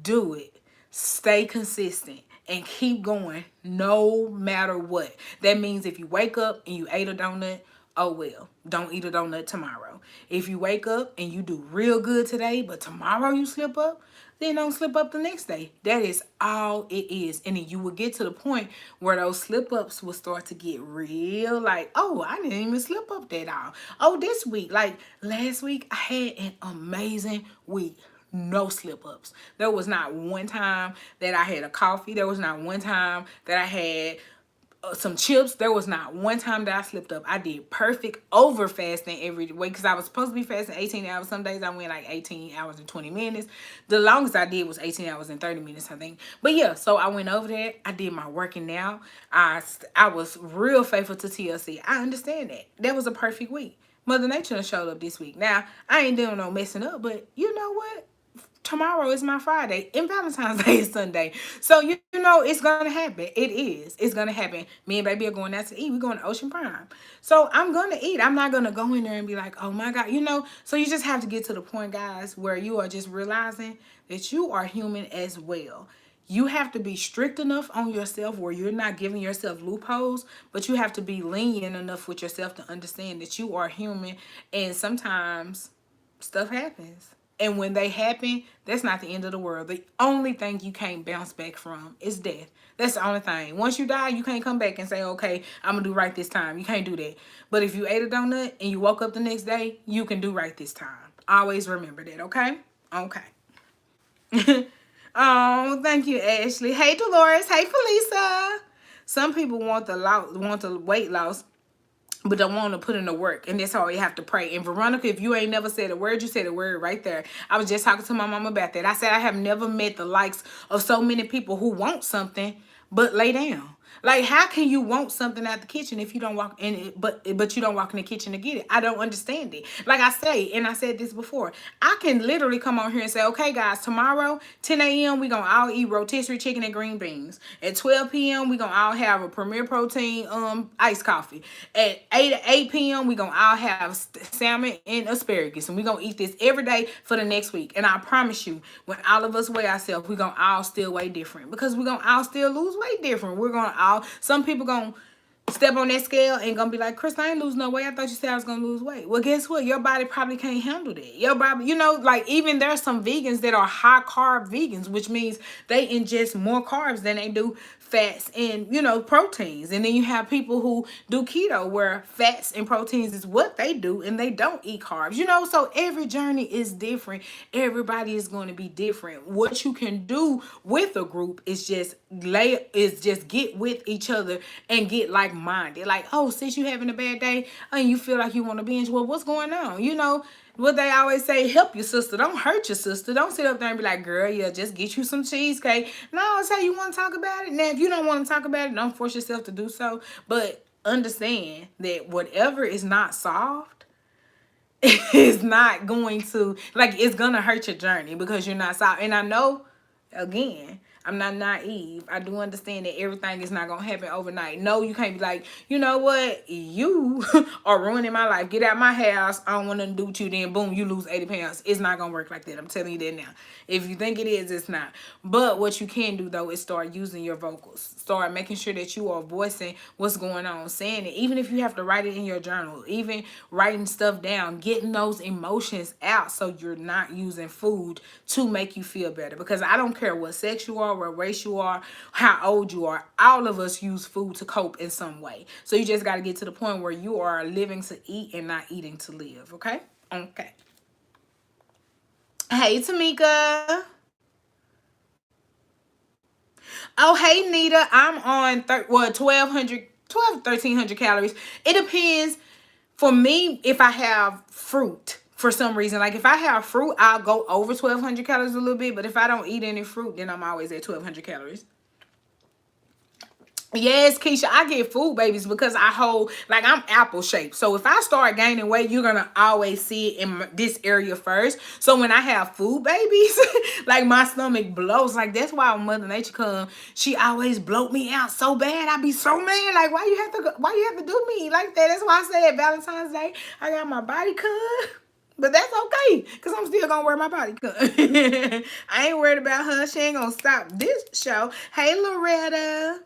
do it. Stay consistent and keep going no matter what. That means if you wake up and you ate a donut, oh well, don't eat a donut tomorrow. If you wake up and you do real good today, but tomorrow you slip up, then don't slip up the next day. That is all it is. And then you will get to the point where those slip ups will start to get real, like, oh, I didn't even slip up that all. Oh, this week, like last week, I had an amazing week. No slip ups. There was not one time that I had a coffee. There was not one time that I had some chips. There was not one time that I slipped up. I did perfect over fasting every week because I was supposed to be fasting 18 hours. Some days I went like 18 hours and 20 minutes. The longest I did was 18 hours and 30 minutes, I think. But yeah, so I went over there. I did my working out. I was real faithful to TLC. I understand that. That was a perfect week. Mother Nature showed up this week. Now, I ain't doing no messing up, but you know what? Tomorrow is my Friday and Valentine's Day is Sunday. So, you know, it's going to happen. It is. It's going to happen. Me and baby are going out to eat. We're going to Ocean Prime. So I'm going to eat. I'm not going to go in there and be like, oh my God, you know. So you just have to get to the point, guys, where you are just realizing that you are human as well. You have to be strict enough on yourself where you're not giving yourself loopholes, but you have to be lenient enough with yourself to understand that you are human and sometimes stuff happens. And when they happen, that's not the end of the world. The only thing you can't bounce back from is death. That's the only thing. Once you die, you can't come back and say, okay, I'm going to do right this time. You can't do that. But if you ate a donut and you woke up the next day, you can do right this time. Always remember that, okay? Okay. Oh, thank you, Ashley. Hey, Dolores. Hey, Felisa. Some people want the weight loss, but don't want to put in the work, and that's all you have to pray. And Veronica, if you ain't never said a word, you said a word right there. I was just talking to my mom about that. I said I have never met the likes of so many people who want something but lay down. Like, how can you want something out the kitchen if you don't walk in it, but you don't walk in the kitchen to get it? I don't understand it. Like I say, and I said this before, I can literally come on here and say, okay, guys, tomorrow, 10 a.m., we're going to all eat rotisserie chicken and green beans. At 12 p.m., we're going to all have a Premier Protein iced coffee. At 8 p.m., we're going to all have salmon and asparagus. And we're going to eat this every day for the next week. And I promise you, when all of us weigh ourselves, we're going to all still weigh different. Because we're going to all still lose weight different. We're going to all, some people going to step on that scale and gonna be like, Chris, I ain't lose no weight. I thought you said I was gonna lose weight. Well, guess what? Your body probably can't handle that. Your body, you know, like even there's some vegans that are high carb vegans, which means they ingest more carbs than they do fats and, you know, proteins. And then you have people who do keto where fats and proteins is what they do and they don't eat carbs, you know. So every journey is different. Everybody is going to be different. What you can do with a group is just get with each other and get like-minded. Like, oh, since you having a bad day and you feel like you want to binge, well, what's going on? You know what they always say, help your sister, don't hurt your sister. Don't sit up there and be like, girl, yeah, just get you some cheesecake. No, say you want to talk about it. Now, if you don't want to talk about it, don't force yourself to do so. But understand that whatever is not solved is not going to, like, it's going to hurt your journey because you're not solved. And I know, again, I'm not naive. I do understand that everything is not going to happen overnight. No, you can't be like, you know what? You are ruining my life. Get out my house. I don't want nothing to do with you. Then, boom, you lose 80 pounds. It's not going to work like that. I'm telling you that now. If you think it is, it's not. But what you can do, though, is start using your vocals. Start making sure that you are voicing what's going on, saying it. Even if you have to write it in your journal, even writing stuff down, getting those emotions out so you're not using food to make you feel better. Because I don't care what sex you are, what race you are, how old you are, all of us use food to cope in some way. So you just got to get to the point where you are living to eat and not eating to live, okay? Okay. Hey, Tamika. Oh, hey, Nita. I'm on 1,300 calories. It depends. For me, if I have fruit, for some reason, like if I have fruit, I'll go over 1,200 calories a little bit. But if I don't eat any fruit, then I'm always at 1,200 calories. Yes, Keisha, I get food babies because I hold, like, I'm apple shaped. So if I start gaining weight, you're gonna always see it in this area first. So when I have food babies, like my stomach blows. Like that's why when Mother Nature come, she always bloat me out so bad. I be so mad. Like why you have to do me like that? That's why I said Valentine's Day, I got my body cut. But that's okay, because I'm still going to wear my body cut. I ain't worried about her. She ain't going to stop this show. Hey, Loretta.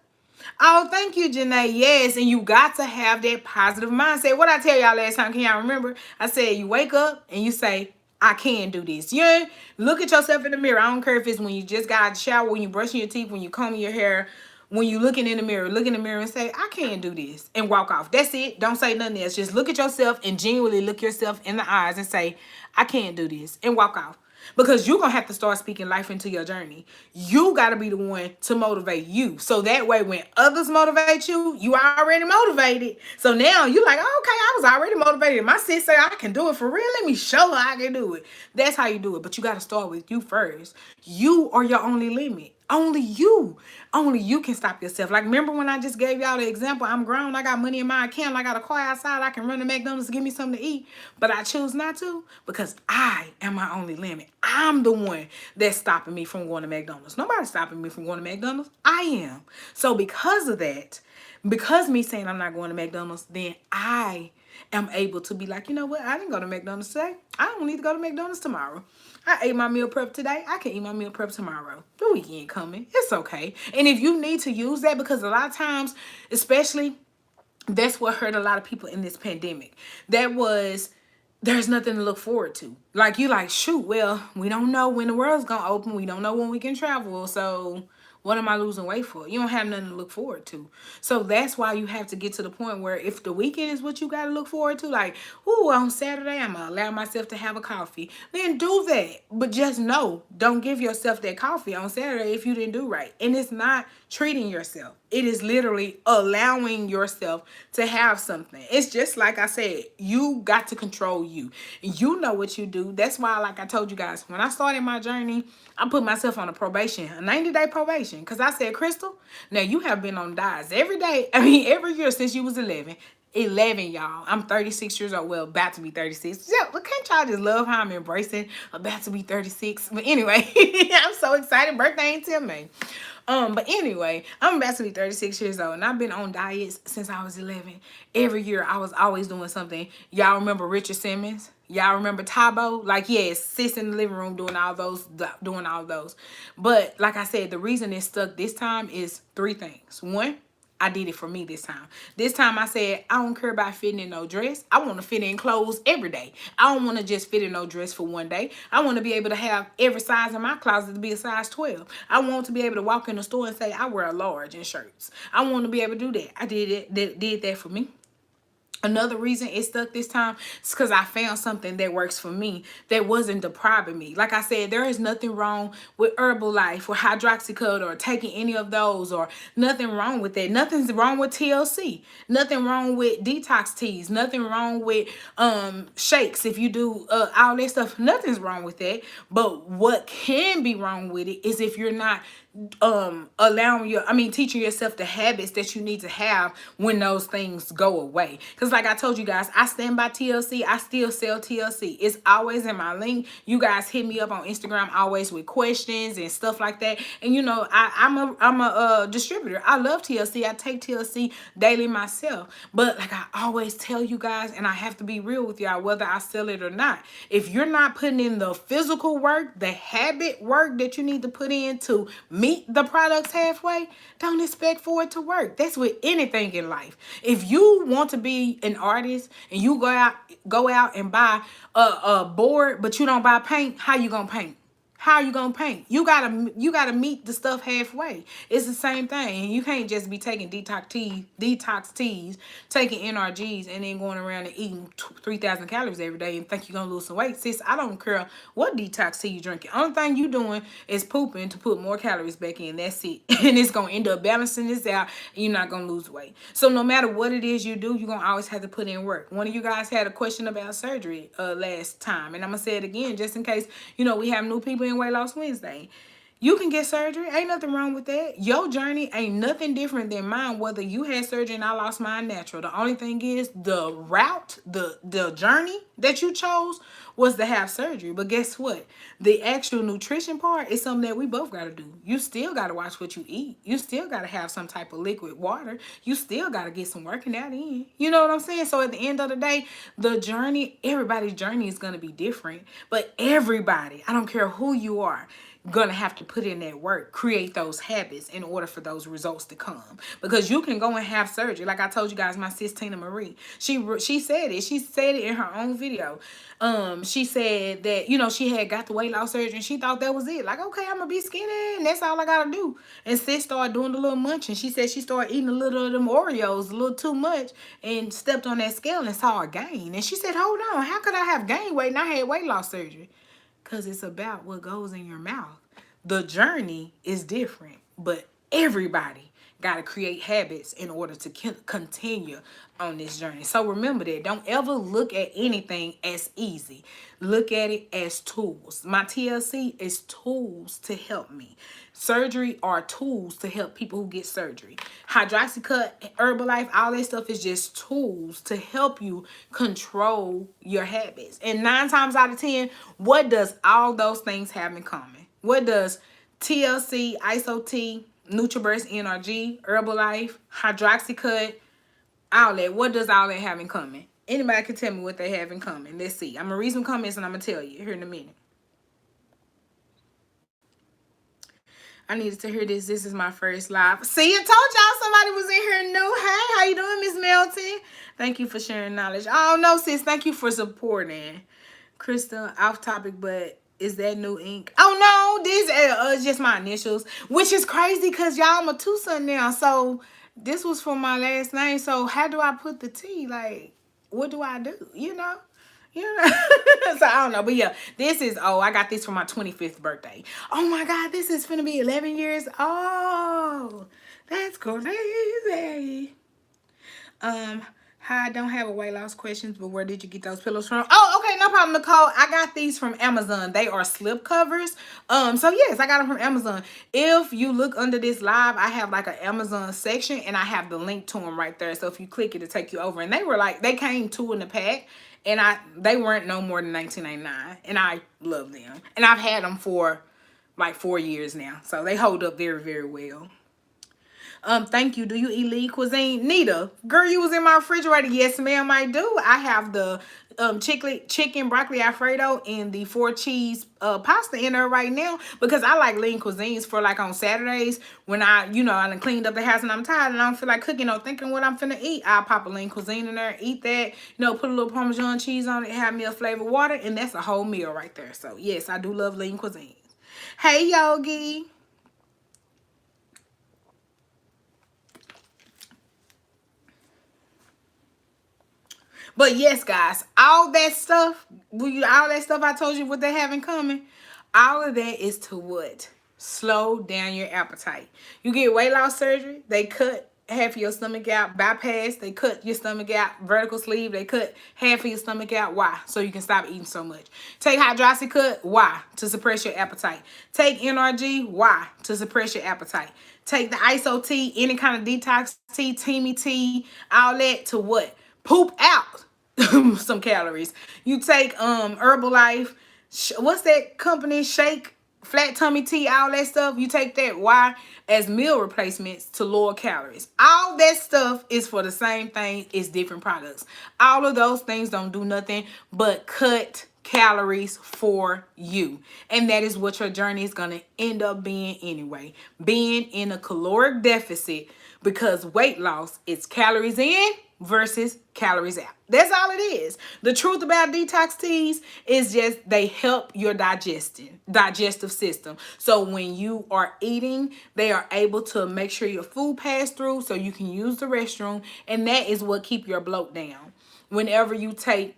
Oh, thank you, Janae. Yes, and you got to have that positive mindset. What I tell y'all last time, can y'all remember? I said you wake up and you say, I can do this. You look at yourself in the mirror. I don't care if it's when you just got out of the shower, when you brushing your teeth, when you combing your hair, when you looking in the mirror, look in the mirror and say, I can do this, and walk off. That's it. Don't say nothing else. Just look at yourself and genuinely look yourself in the eyes and say, I can do this, and walk off. Because you're going to have to start speaking life into your journey. You got to be the one to motivate you. So that way, when others motivate you, you are already motivated. So now you're like, oh, okay, I was already motivated. My sis say I can do it for real. Let me show her I can do it. That's how you do it. But you got to start with you first. You are your only limit. Only you. Only you can stop yourself. Like, remember when I just gave y'all the example? I'm grown. I got money in my account. I got a car outside. I can run to McDonald's to give me something to eat. But I choose not to because I am my only limit. I'm the one that's stopping me from going to McDonald's. Nobody's stopping me from going to McDonald's. I am. So because of that, because me saying I'm not going to McDonald's, then I am able to be like, you know what? I didn't go to McDonald's today. I don't need to go to McDonald's tomorrow. I ate my meal prep today. I can eat my meal prep tomorrow. The weekend coming. It's okay. And if you need to use that, because a lot of times, especially, that's what hurt a lot of people in this pandemic. That was, there's nothing to look forward to. Like, you like, shoot, well, we don't know when the world's going to open. We don't know when we can travel. So what am I losing weight for? You don't have nothing to look forward to. So that's why you have to get to the point where if the weekend is what you got to look forward to, like, ooh, on Saturday, I'm going to allow myself to have a coffee. Then do that. But just know, don't give yourself that coffee on Saturday if you didn't do right. And it's not treating yourself. It is literally allowing yourself to have something. It's just like I said, you got to control you. You know what you do. That's why, like I told you guys, when I started my journey, I put myself on a 90-day probation. Because I said, Crystal, now you have been on diets every day. I mean, every year since you was 11. 11, y'all. I'm 36 years old. Well, about to be 36. Yeah, but can't y'all just love how I'm embracing about to be 36? But anyway, I'm so excited. Birthday ain't till May. But anyway, I'm about to be 36 years old, and I've been on diets since I was 11. Every year, I was always doing something. Y'all remember Richard Simmons? Y'all remember Tabo? Like, yes, sis in the living room doing all those. But like I said, the reason it stuck this time is 3 things. One, I did it for me this time. This time I said, I don't care about fitting in no dress. I want to fit in clothes every day. I don't want to just fit in no dress for one day. I want to be able to have every size in my closet to be a size 12. I want to be able to walk in the store and say, I wear a large in shirts. I want to be able to do that. I did that for me. Another reason it stuck this time is because I found something that works for me that wasn't depriving me. Like I said, there is nothing wrong with Herbalife or Hydroxycut or taking any of those, or nothing wrong with that. Nothing's wrong with TLC. Nothing wrong with detox teas. Nothing wrong with shakes. If you do all that stuff, nothing's wrong with that. But what can be wrong with it is if you're not teaching yourself the habits that you need to have when those things go away. Because like I told you guys, I stand by TLC. I still sell TLC. It's always in my link. You guys hit me up on Instagram always with questions and stuff like that. And you know, I'm a distributor. I love TLC. I take TLC daily myself. But like I always tell you guys, and I have to be real with y'all, whether I sell it or not, if you're not putting in the physical work, the habit work that you need to put in to meet the products halfway, don't expect for it to work. That's with anything in life. If you want to be an artist and you go out and buy a board, but you don't buy paint, how you gonna paint? How are you gonna paint? You gotta meet the stuff halfway. It's the same thing. And you can't just be taking detox teas, taking NRGs, and then going around and eating 3,000 calories every day and think you're gonna lose some weight. Sis, I don't care what detox tea you drinking. Only thing you doing is pooping to put more calories back in. That's it. And it's gonna end up balancing this out, and you're not gonna lose weight. So no matter what it is you do, you're gonna always have to put in work. One of you guys had a question about surgery last time, and I'm gonna say it again just in case, you know, we have new people in Weight Loss Wednesday. You can get surgery. Ain't nothing wrong with that. Your journey ain't nothing different than mine, whether you had surgery and I lost mine natural. The only thing is the route, the journey that you chose was to have surgery. But guess what? The actual nutrition part is something that we both got to do. You still got to watch what you eat. You still got to have some type of liquid water. You still got to get some working out in. You know what I'm saying? So at the end of the day, the journey, everybody's journey is going to be different. But everybody, I don't care who you are, gonna have to put in that work, create those habits in order for those results to come. Because you can go and have surgery, like I told you guys, my sis Tina Marie, she said it in her own video. She said that, you know, she had got the weight loss surgery and she thought that was it. Like, okay, I'm gonna be skinny and that's all I gotta do. And sis started doing the little munching. She said she started eating a little of them Oreos, a little too much, and stepped on that scale and saw a gain. And she said, hold on, how could I have gained weight and I had weight loss surgery? Because it's about what goes in your mouth. The journey is different, but everybody got to create habits in order to continue on this journey. So remember that. Don't ever look at anything as easy. Look at it as tools. My TLC is tools to help me. Surgery are tools to help people who get surgery. Hydroxycut, Herbalife, all that stuff is just tools to help you control your habits. And 9 times out of 10, what does all those things have in common? What does TLC, Iaso T, NurtrBurst NRG, Herbalife, Hydroxycut, all that, what does all that have in common? Anybody can tell me what they have in common. Let's see. I'm going to read some comments and I'm going to tell you here in a minute. I needed to hear this. This is my first live. See, I told y'all somebody was in here new. Hey, how you doing, Miss Melton? Thank you for sharing knowledge. Oh, no, sis. Thank you for supporting. Crystal, off topic, but is that new ink? Oh, no. These are just my initials, which is crazy because y'all, I'm a two-son now. So this was for my last name. So how do I put the T? Like, what do I do? You know? So I don't know, but yeah, this is, oh, I got this for my 25th birthday. Oh my God, this is finna be 11 years old. That's crazy. Hi, I don't have a weight loss questions, but where did you get those pillows from? Oh, okay, no problem, Nicole. I got these from Amazon. They are slip covers. So yes, I got them from Amazon. If you look under this live, I have like an Amazon section and I have the link to them right there. So if you click it, it'll take you over. And they were like, they came 2 in the pack. And they weren't no more than $19.99. And I love them. And I've had them for like 4 years now. So they hold up very, very well. Thank you. Do you eat lean cuisine? Nita, girl, you was in my refrigerator. Yes, ma'am, I do. I have the chicken broccoli Alfredo and the 4 cheese pasta in there right now because I like lean cuisines for like on Saturdays when I done cleaned up the house and I'm tired and I don't feel like cooking or thinking what I'm finna eat. I'll pop a lean cuisine in there, eat that, put a little Parmesan cheese on it, have me a flavored water, and that's a whole meal right there. So yes, I do love lean cuisines. Hey, Yogi. But yes, guys, all that stuff I told you what they have in common, all of that is to what? Slow down your appetite. You get weight loss surgery, they cut half of your stomach out. Bypass, they cut your stomach out. Vertical sleeve, they cut half of your stomach out. Why? So you can stop eating so much. Take hydroxycut, why? To suppress your appetite. Take NRG, why? To suppress your appetite. Take the Iaso tea, any kind of detox tea, Teamy tea, all that to what? Poop out some calories. You take Herbalife, what's that company? Shake, flat tummy tea, all that stuff. You take that. Why? As meal replacements to lower calories. All that stuff is for the same thing. It's different products. All of those things don't do nothing but cut calories for you. And that is what your journey is going to end up being anyway. Being in a caloric deficit, because weight loss is calories in versus calories out. That's all it is. The truth about detox teas is just they help your digestive system. So when you are eating, they are able to make sure your food pass through so you can use the restroom. And that is what keep your bloat down. Whenever you take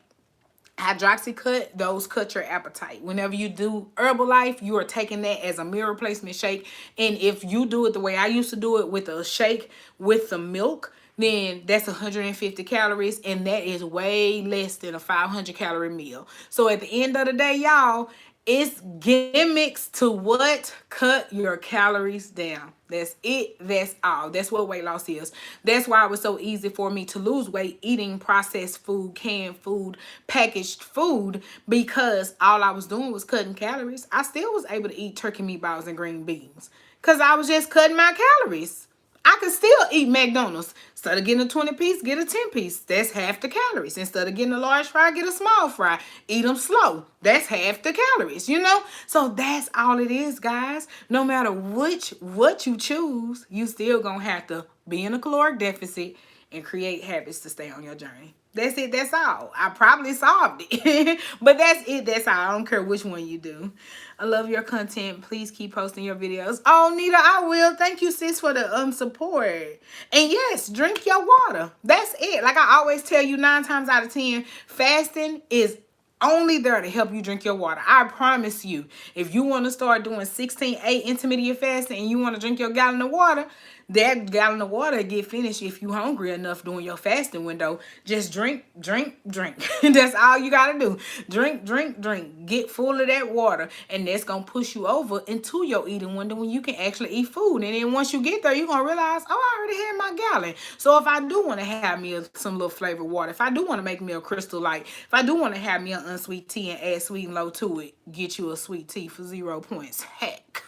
hydroxycut, those cut your appetite. Whenever you do Herbalife, you are taking that as a meal replacement shake. And if you do it the way I used to do it with a shake with the milk, then that's 150 calories, and that is way less than a 500 calorie meal. So at the end of the day, y'all, It's gimmicks to what? Cut your calories down. That's it. That's all. That's what weight loss is. That's why it was so easy for me to lose weight eating processed food, canned food, packaged food, because all I was doing was cutting calories. I still was able to eat turkey meatballs and green beans because I was just cutting my calories. I can still eat McDonald's. Instead of getting a 20-piece, get a 10-piece. That's half the calories. Instead of getting a large fry, get a small fry. Eat them slow. That's half the calories, you know? So that's all it is, guys. No matter what you choose, you still gonna have to be in a caloric deficit and create habits to stay on your journey. That's it. That's all. I probably solved it. But that's it. That's all. I don't care which one you do. I love your content. Please keep posting your videos. Oh, Nita, I will. Thank you, sis, for the support. And yes, drink your water. That's it. Like I always tell you, 9 times out of 10, fasting is only there to help you drink your water. I promise you, if you want to start doing 16-8 intermediate fasting and you want to drink your gallon of water, that gallon of water get finished if you hungry enough during your fasting window. Just drink, drink, drink. That's all you got to do. Drink, drink, drink. Get full of that water, and that's going to push you over into your eating window when you can actually eat food. And then once you get there, you're going to realize, oh, I already had my gallon. So if I do want to have me some little flavored water, if I do want to make me a Crystal Light, if I do want to have me an unsweet tea and add sweet and low to it, get you a sweet tea for 0 points. Heck.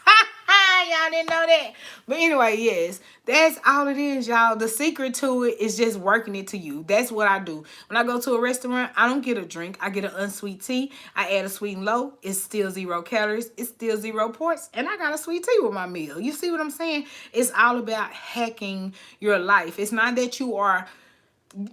Y'all didn't know that. But anyway, yes, that's all it is, y'all. The secret to it is just working it to you. That's what I do. When I go to a restaurant, I don't get a drink. I get an unsweet tea. I add a sweet and low. It's still 0 calories. It's still 0 points. And I got a sweet tea with my meal. You see what I'm saying? It's all about hacking your life. It's not that you are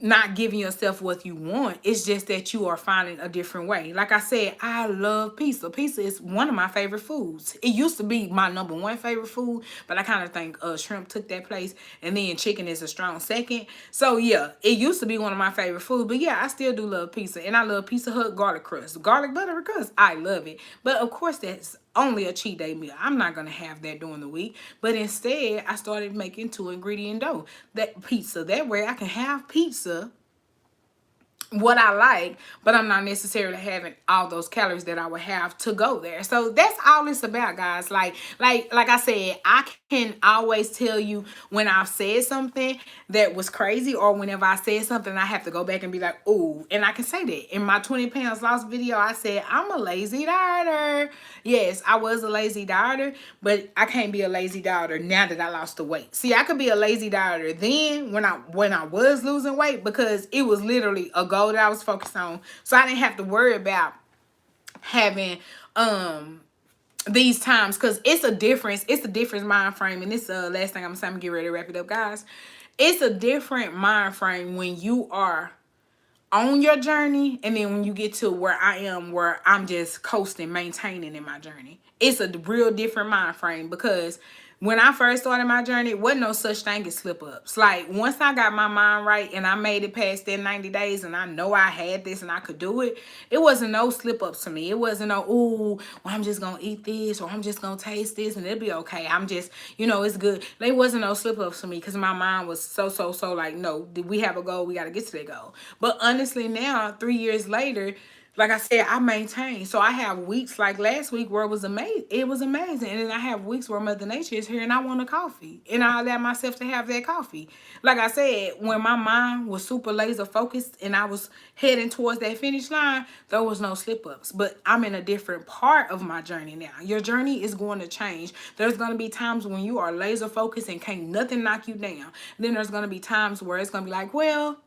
not giving yourself what you want. It's just that you are finding a different way. Like I said, I love pizza. Pizza is one of my favorite foods. It used to be my #1 favorite food, but I kind of think shrimp took that place, and then chicken is a strong second. So yeah, it used to be one of my favorite foods, but yeah, I still do love pizza, and I love Pizza Hut garlic crust, garlic butter crust. I love it, but of course that's only a cheat day meal. I'm not gonna have that during the week, but instead I started making 2-ingredient dough, that pizza. That way I can have pizza what I like, but I'm not necessarily having all those calories that I would have to go there. So that's all it's about, guys. Like I said, I can always tell you when I've said something that was crazy, or whenever I said something, I have to go back and be like, ooh, and I can say that. In my 20 pounds lost video, I said, I'm a lazy dieter. Yes, I was a lazy dieter, but I can't be a lazy dieter now that I lost the weight. See, I could be a lazy dieter then when I was losing weight, because it was literally a goal that I was focused on. So I didn't have to worry about having these times, because it's a difference mind frame. And this last thing I'm gonna say, I'm gonna get ready to wrap it up, guys. It's a different mind frame when you are on your journey, and then when you get to where I am, where I'm just coasting, maintaining in my journey. It's a real different mind frame, because when I first started my journey, it wasn't no such thing as slip-ups. Like, once I got my mind right and I made it past that 90 days and I know I had this and I could do it, it wasn't no slip-ups to me. It wasn't no, ooh, well, I'm just going to eat this, or I'm just going to taste this and it'll be okay. I'm just, you know, it's good. There wasn't no slip-ups to me, because my mind was so like, no, we have a goal. We got to get to that goal. But honestly, now, 3 years later, like I said, I maintain. So I have weeks like last week where it was amazing. It was amazing. And then I have weeks where Mother Nature is here and I want a coffee. And I allow myself to have that coffee. Like I said, when my mind was super laser focused and I was heading towards that finish line, there was no slip ups. But I'm in a different part of my journey now. Your journey is going to change. There's going to be times when you are laser focused and can't nothing knock you down. Then there's going to be times where it's going to be like, well,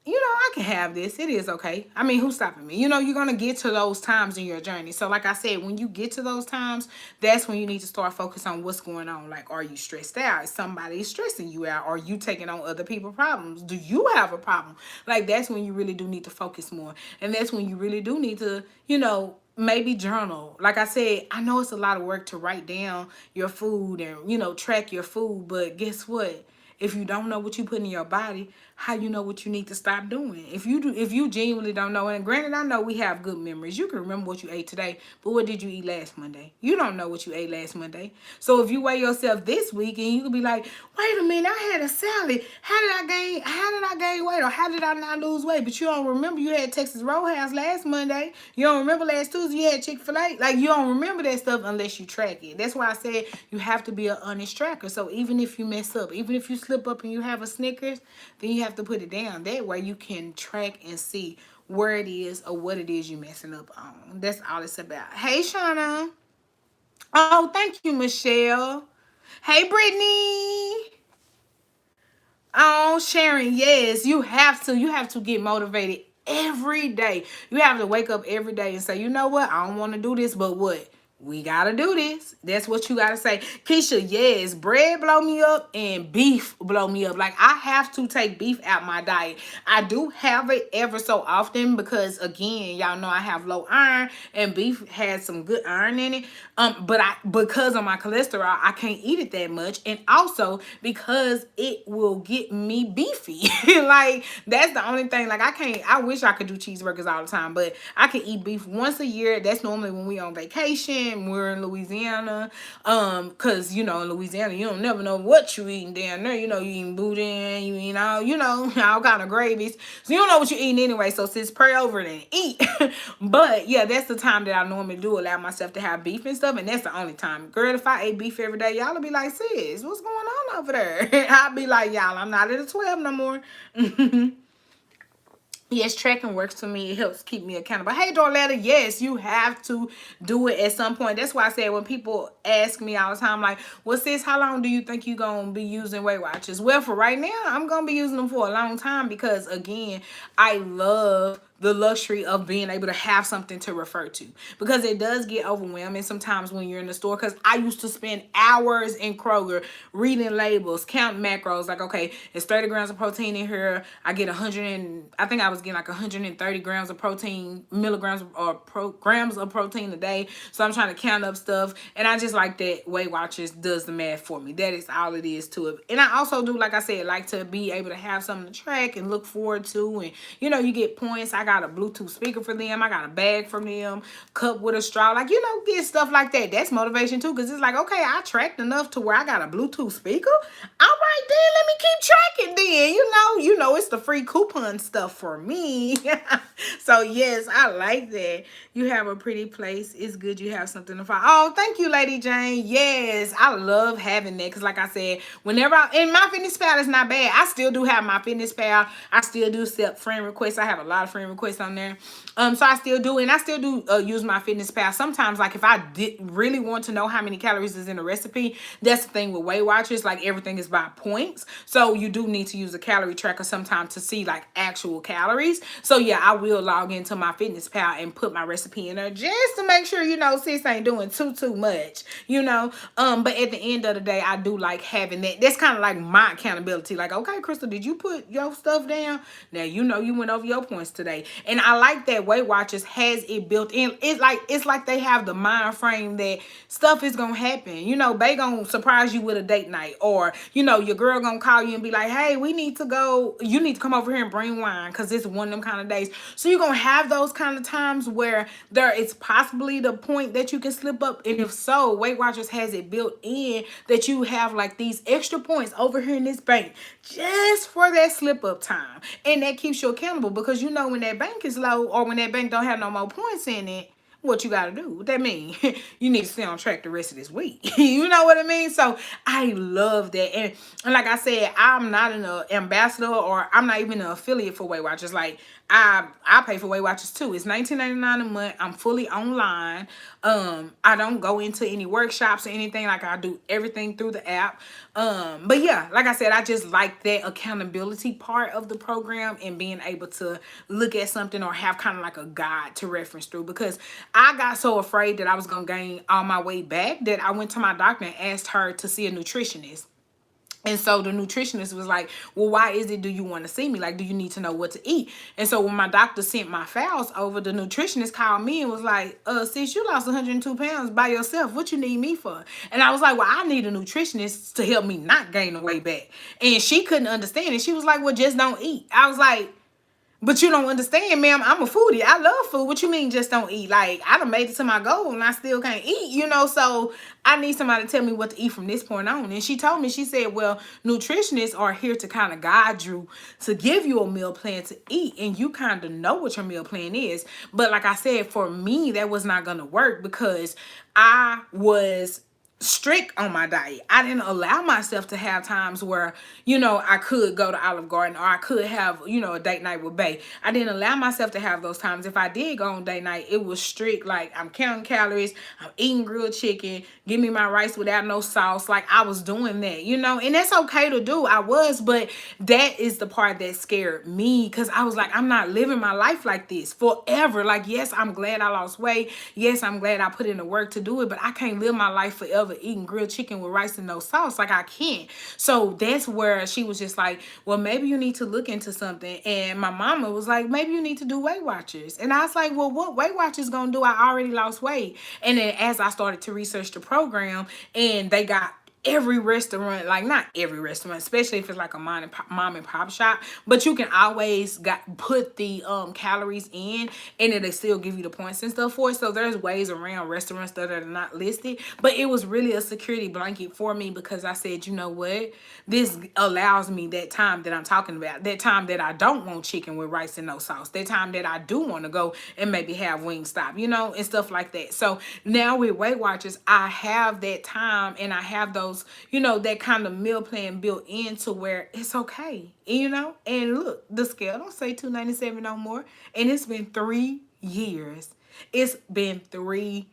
you know, I can have this. It is okay. I mean, who's stopping me? You know, you're going to get to those times in your journey. So like I said, when you get to those times, that's when you need to start focusing on what's going on. Like, are you stressed out? Is somebody stressing you out? Are you taking on other people's problems? Do you have a problem? Like, that's when you really do need to focus more. And that's when you really do need to, you know, maybe journal. Like I said, I know it's a lot of work to write down your food and, you know, track your food. But guess what? If you don't know what you put in your body, how you know what you need to stop doing? If you genuinely don't know, and granted, I know we have good memories. You can remember what you ate today, but what did you eat last Monday? You don't know what you ate last Monday. So if you weigh yourself this week and you could be like, wait a minute, I had a salad. How did I gain weight? Or how did I not lose weight? But you don't remember you had Texas Roadhouse last Monday. You don't remember last Tuesday you had Chick-fil-A. Like, you don't remember that stuff unless you track it. That's why I said you have to be an honest tracker. So even if you mess up, even if you slip up and you have a Snickers, then you have to put it down. That way you can track and see where it is or what it is you messing up on. That's all it's about. Hey, Shauna. Oh, thank you, Michelle. Hey, Brittany. Oh, Sharon, yes, you have to. You have to get motivated every day. You have to wake up every day and say, you know what? I don't want to do this, but what? We gotta do this. That's what you gotta say. Keisha, yes, bread blow me up and beef blow me up. Like, I have to take beef out my diet. I do have it ever so often because, again, y'all know I have low iron and beef has some good iron in it. But because of my cholesterol, I can't eat it that much, and also because it will get me beefy. Like, that's the only thing. Like, I wish I could do cheeseburgers all the time, but I can eat beef once a year. That's normally when we on vacation. We're in Louisiana. Cause in Louisiana, you don't never know what you eating down there. You eating boudin, you eating all, all kind of gravies. So you don't know what you're eating anyway. So sis, pray over it and eat. But yeah, that's the time that I normally do allow myself to have beef and stuff. And that's the only time. Girl, if I ate beef every day, y'all will be like, sis, what's going on over there? I'll be like, y'all, I'm not at a 12 no more. Yes, tracking works for me. It helps keep me accountable. Hey, Dorletta, yes, you have to do it at some point. That's why I said when people ask me all the time, like, well, sis, how long do you think you're going to be using Weight Watchers? Well, for right now, I'm going to be using them for a long time because, again, I love the luxury of being able to have something to refer to, because it does get overwhelming sometimes when you're in the store. Because I used to spend hours in Kroger reading labels, counting macros, like, okay, it's 30 grams of protein in here. I get 100 and I think I was getting like 130 grams of protein, milligrams or grams of protein a day. So I'm trying to count up stuff, and I just like that Weight Watchers does the math for me. That is all it is to it. And I also do, like I said, like to be able to have something to track and look forward to, and you get points. I got a Bluetooth speaker for them. I got a bag from them, cup with a straw. Like, get stuff like that. That's motivation too, because it's like, okay, I tracked enough to where I got a Bluetooth speaker. All right, then let me keep tracking then. It's the free coupon stuff for me. So yes, I like that. You have a pretty place. It's good you have something to find. Oh, thank you, Lady Jane. Yes, I love having that, because like I said, whenever and my Fitness Pal is not bad. I still do have my Fitness Pal. I still do accept friend requests. I have a lot of friend requests on there. So I still do, and I still do use my Fitness Pal. Sometimes, like if I did really want to know how many calories is in a recipe, that's the thing with Weight Watchers. Like, everything is by points, so you do need to use a calorie tracker sometimes to see like actual calories. So yeah, I will log into my Fitness Pal and put my recipe in there just to make sure sis ain't doing too much. But at the end of the day, I do like having that. That's kind of like my accountability. Like, okay, Crystal, did you put your stuff down? Now you went over your points today. And I like that Weight Watchers has it built in. It's like they have the mind frame that stuff is gonna happen. They gonna surprise you with a date night, or your girl gonna call you and be like, hey, we need to go, you need to come over here and bring wine, because it's one of them kind of days. So you're gonna have those kind of times where there is possibly the point that you can slip up, and if so, Weight Watchers has it built in that you have like these extra points over here in this bank just for that slip up time, and that keeps you accountable, because when that bank is low, or when that bank don't have no more points in it, what you got to do? What that mean? You need to stay on track the rest of this week. You know what I mean? So I love that. And like I said, I'm not an ambassador, or I'm not even an affiliate for Weight Watchers. Like, I pay for Weight Watchers too. It's $19.99 a month. I'm fully online. I don't go into any workshops or anything. Like, I do everything through the app. But yeah, like I said, I just like that accountability part of the program, and being able to look at something or have kind of like a guide to reference through, because I got so afraid that I was going to gain all my weight back that I went to my doctor and asked her to see a nutritionist. And so the nutritionist was like, well, why is it do you want to see me? Like, do you need to know what to eat? And so when my doctor sent my files over, the nutritionist called me and was like, sis, you lost 102 pounds by yourself. What you need me for? And I was like, well, I need a nutritionist to help me not gain the weight back. And she couldn't understand it. She was like, well, just don't eat. I was like, but you don't understand, ma'am. I'm a foodie. I love food. What you mean just don't eat? Like, I done made it to my goal and I still can't eat, you know? So I need somebody to tell me what to eat from this point on. And she told me, she said, well, nutritionists are here to kind of guide you, to give you a meal plan to eat. And you kind of know what your meal plan is. But like I said, for me, that was not going to work because I was strict on my diet. I didn't allow myself to have times where, you know, I could go to Olive Garden or I could have, you know, a date night with Bae. I didn't allow myself to have those times. If I did go on date night, it was strict. Like, I'm counting calories, I'm eating grilled chicken, give me my rice without no sauce. Like, I was doing that, you know, and that's okay to do. I was, but that is the part that scared me because I was like, I'm not living my life like this forever. Like, yes, I'm glad I lost weight. Yes, I'm glad I put in the work to do it, but I can't live my life forever eating grilled chicken with rice and no sauce. Like, I can't. So that's where she was just like, well, maybe you need to look into something. And my mama was like, maybe you need to do Weight Watchers. And I was like, well, what Weight Watchers gonna do? I already lost weight. And then as I started to research the program, and they got every restaurant, like not every restaurant, especially if it's like a mom and pop shop, but you can always put the calories in and it'll still give you the points and stuff for it. So there's ways around restaurants that are not listed, but it was really a security blanket for me because I said, you know what, this allows me that time that I'm talking about, that time that I don't want chicken with rice and no sauce, that time that I do want to go and maybe have Wingstop, you know, and stuff like that. So now with Weight Watchers, I have that time and I have those, you know, that kind of meal plan built into where it's okay, you know. And look, the scale don't say 297 no more, and it's been 3 years. It's been 3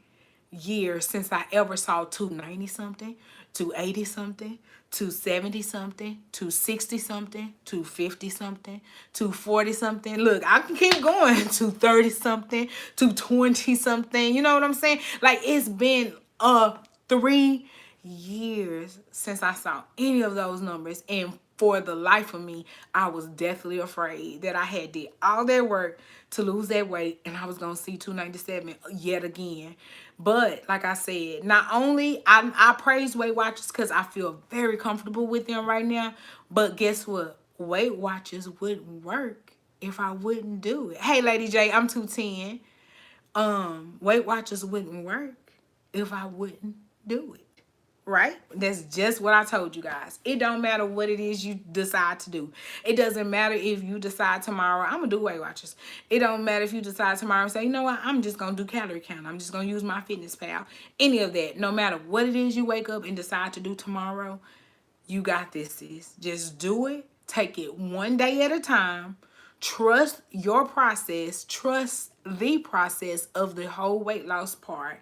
years since I ever saw 290 something, 280 something, 270 something, 260 something, 250 something, 240 something. Look, I can keep going. 230 something, 220 something. You know what I'm saying? Like, it's been 3 years since I saw any of those numbers, and for the life of me, I was deathly afraid that I had did all that work to lose that weight and I was gonna see 297 yet again. But like I said, not only I praise Weight Watchers because I feel very comfortable with them right now, but guess what? Weight Watchers wouldn't work if I wouldn't do it. Hey, Lady J, I'm 210. Weight Watchers wouldn't work if I wouldn't do it. Right? That's just what I told you guys. It don't matter what it is you decide to do. It doesn't matter if you decide tomorrow, I'm going to do Weight Watchers. It don't matter if you decide tomorrow and say, you know what, I'm just going to do calorie count. I'm just going to use my fitness pal. Any of that. No matter what it is you wake up and decide to do tomorrow, you got this, sis. Just do it. Take it one day at a time. Trust your process. Trust the process of the whole weight loss part.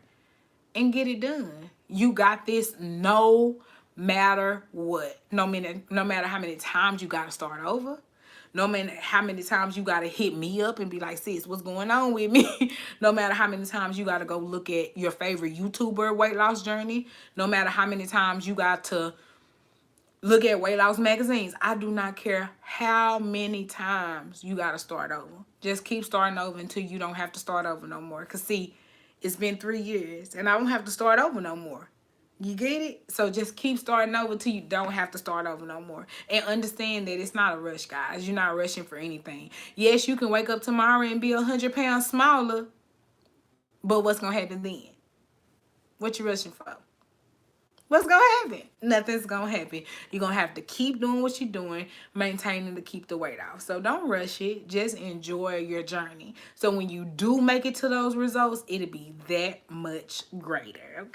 And get it done. You got this no matter what. No matter how many times you got to start over. No matter how many times you got to hit me up and be like, sis, what's going on with me? No matter how many times you got to go look at your favorite YouTuber weight loss journey. No matter how many times you got to look at weight loss magazines. I do not care how many times you got to start over. Just keep starting over until you don't have to start over no more. Because see, it's been 3 years and I don't have to start over no more. You get it? So just keep starting over till you don't have to start over no more. And understand that it's not a rush, guys. You're not rushing for anything. Yes, you can wake up tomorrow and be 100 pounds smaller. But what's going to happen then? What you rushing for? What's going to happen? Nothing's going to happen. You're going to have to keep doing what you're doing, maintaining to keep the weight off. So don't rush it. Just enjoy your journey. So when you do make it to those results, it'll be that much greater.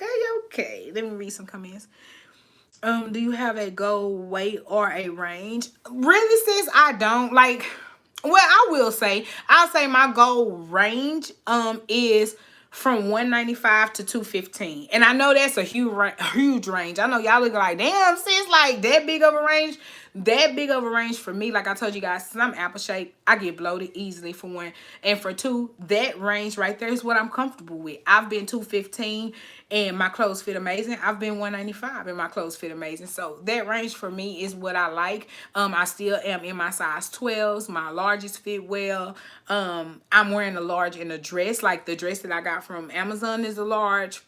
Okay. Let me read some comments. Do you have a goal weight or a range? Really, sis, I don't. Like, well, I will say, I'll say my goal range is from 195 to 215. And I know that's a huge range. I know y'all looking like, damn, sis, like that big of a range. That big of a range for me, like I told you guys, since I'm apple shaped, I get bloated easily for one. And for two, that range right there is what I'm comfortable with. I've been 215 and my clothes fit amazing. I've been 195 and my clothes fit amazing. So that range for me is what I like. I still am in my size 12s. My larges fit well. I'm wearing a large in a dress. Like the dress that I got from Amazon is a large.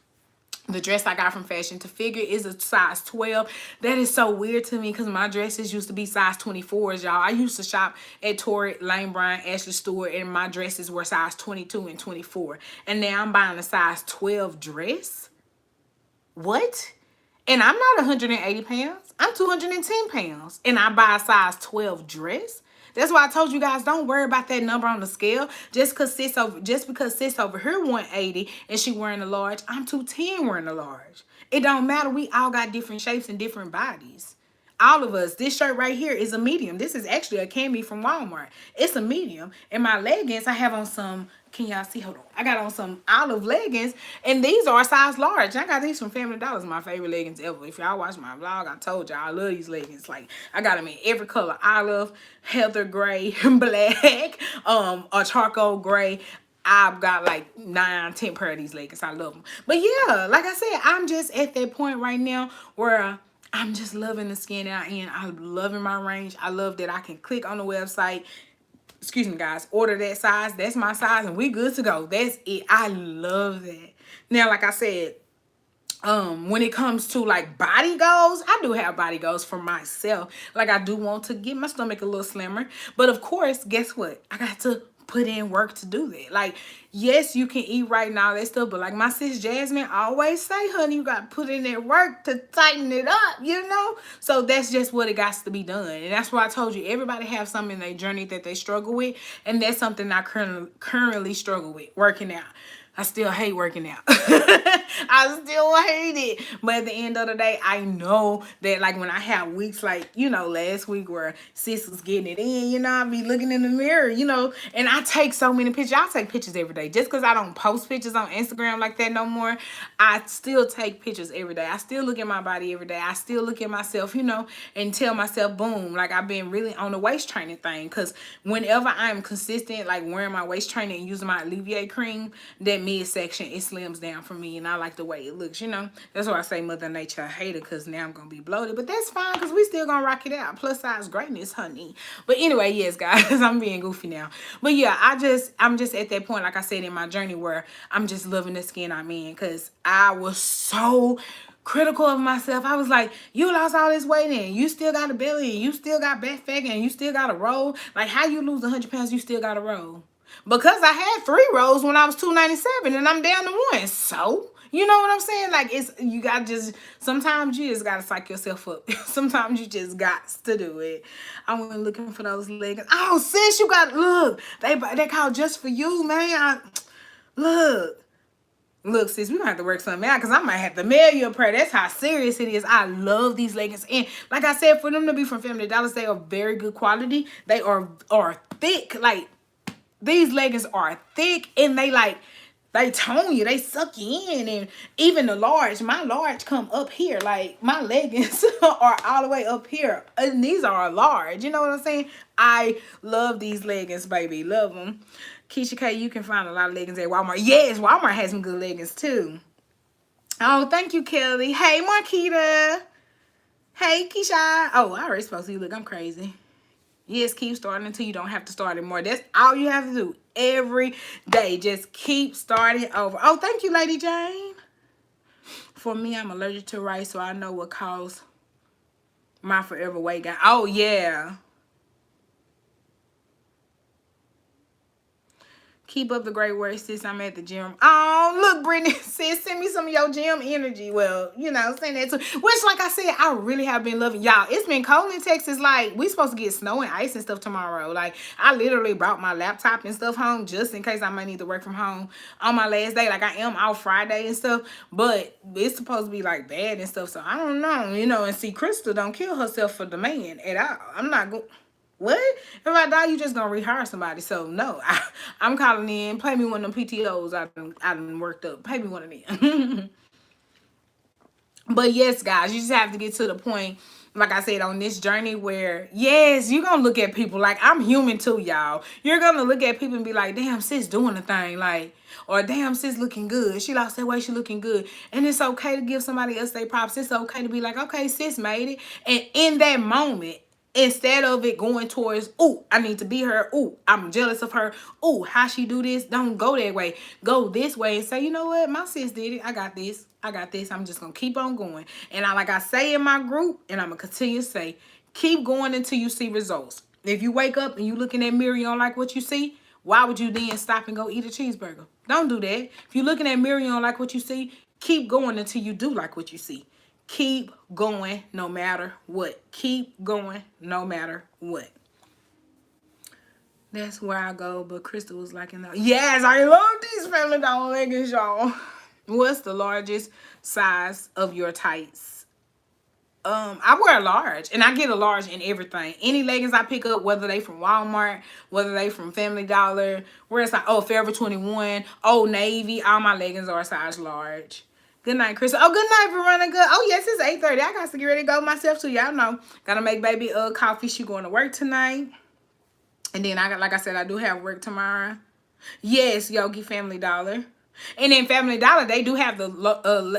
The dress I got from Fashion to Figure is a size 12. That is so weird to me because my dresses used to be size 24s, y'all. I used to shop at Torrid, Lane Bryant, Ashley Stewart, and my dresses were size 22 and 24. And now I'm buying a size 12 dress? What? And I'm not 180 pounds. I'm 210 pounds. And I buy a size 12 dress? That's why I told you guys, don't worry about that number on the scale. Just because sis over here 180 and she wearing a large, I'm 210 wearing a large. It don't matter. We all got different shapes and different bodies. All of us. This shirt right here is a medium. This is actually a cami from Walmart. It's a medium. And my leggings, I have on some, can y'all see? Hold on. I got on some olive leggings, and these are a size large. I got these from Family Dollar. My favorite leggings ever. If y'all watch my vlog, I told y'all I love these leggings. Like, I got them in every color. Olive, heather gray, black, a charcoal gray. I've got like 9, 10 pair of these leggings. I love them. But yeah, like I said, I'm just at that point right now where I'm just loving the skin that I am. I'm loving my range. I love that I can click on the website. Excuse me, guys. Order that size. That's my size, and we good to go. That's it. I love that. Now, like I said, when it comes to like body goals, I do have body goals for myself. Like I do want to get my stomach a little slimmer. But of course, guess what? I got to put in work to do that. Like, yes, you can eat right and all that stuff, but like my sis Jasmine always say, honey, you got to put in that work to tighten it up, you know? So that's just what it got to be done. And that's why I told you, everybody have something in their journey that they struggle with. And that's something I currently struggle with, working out. I still hate working out. I still hate it. But at the end of the day, I know that like when I have weeks like, you know, last week where sis was getting it in, you know, I be looking in the mirror, you know, and I take so many pictures. I take pictures every day. Just because I don't post pictures on Instagram like that no more, I still take pictures every day. I still look at my body every day. I still look at myself, you know, and tell myself, boom, like I've been really on the waist training thing. Because whenever I'm consistent, like wearing my waist training and using my Alleviate cream, that midsection, it slims down for me, and I like the way it looks, you know. That's why I say Mother Nature, I hate it, because now I'm gonna be bloated, but that's fine because we still gonna rock it out. Plus size greatness, honey. But anyway, yes, guys, I'm being goofy now. But yeah, I'm just at that point, like I said, in my journey where I'm just loving the skin I'm in, because I was so critical of myself. I was like, you lost all this weight and you still got a belly and you still got back fat and you still got a roll. Like, how you lose 100 pounds, you still got a roll? Because I had 3 rolls when I was 297 and I'm down to 1. So, you know what I'm saying? Like, it's, you got just, sometimes you just got to psych yourself up. Sometimes you just got to do it. I went looking for those leggings. Oh, sis, you got, look, they called just for you, man. Look, sis, we're going to have to work something out because I might have to mail you a pair. That's how serious it is. I love these leggings. And like I said, for them to be from Family Dollar, they are very good quality. They are thick. Like, these leggings are thick and they tone you, they suck you in. And even the large, my large come up here. Like, my leggings are all the way up here. And these are large. You know what I'm saying? I love these leggings, baby. Love them. Keisha K, you can find a lot of leggings at Walmart. Yes, Walmart has some good leggings too. Oh, thank you, Kelly. Hey, Marquita. Hey, Keisha. Oh, I already supposed to you. Look, I'm crazy. Yes, keep starting until you don't have to start anymore. That's all you have to do every day. Just keep starting over. Oh, thank you, Lady Jane. For me, I'm allergic to rice, so I know what caused my forever weight gain. Oh, yeah. Keep up the great work, sis. I'm at the gym. Oh, look, Brittany, sis, send me some of your gym energy. Well, you know, send that too. Which, like I said, I really have been loving. Y'all, it's been cold in Texas. Like, we supposed to get snow and ice and stuff tomorrow. Like, I literally brought my laptop and stuff home just in case I might need to work from home on my last day. Like, I am out Friday and stuff. But it's supposed to be, like, bad and stuff. So, I don't know. You know, and see, Crystal don't kill herself for the man at all. I'm not going... What? If I die, you just gonna rehire somebody. So no, I'm calling in. Pay me one of them PTOs I done worked up. Pay me one of them. But yes, guys, you just have to get to the point, like I said, on this journey where, yes, you're going to look at people like, I'm human too, y'all. You're going to look at people and be like, damn, sis doing the thing. Like, or damn, sis looking good. She lost that weight, she looking good. And it's okay to give somebody else their props. It's okay to be like, okay, sis made it. And in that moment, instead of it going towards, oh, I need to be her. Oh, I'm jealous of her. Oh, how she do this? Don't go that way. Go this way and say, you know what? My sis did it. I got this. I got this. I'm just going to keep on going. And like I say in my group, and I'm going to continue to say, keep going until you see results. If you wake up and you look in that mirror, you don't like what you see, why would you then stop and go eat a cheeseburger? Don't do that. If you look in that mirror, you don't like what you see, keep going until you do like what you see. Keep going no matter what. Keep going no matter what. That's where I go. But Crystal was like, yes, I love these Family Dollar leggings, y'all. What's the largest size of your tights? I wear a large, and I get a large in everything. Any leggings I pick up, whether they from Walmart, whether they from Family Dollar, where it's like, oh, Forever 21, Old Navy, all my leggings are a size large. Good night, Crystal. Oh, good night, Veronica. Oh, yes, it's 8:30. I got to get ready to go myself, too. Y'all know. Got to make baby coffee. She going to work tonight. And then, like I said, I do have work tomorrow. Yes, Yogi Family Dollar. And then Family Dollar, they do have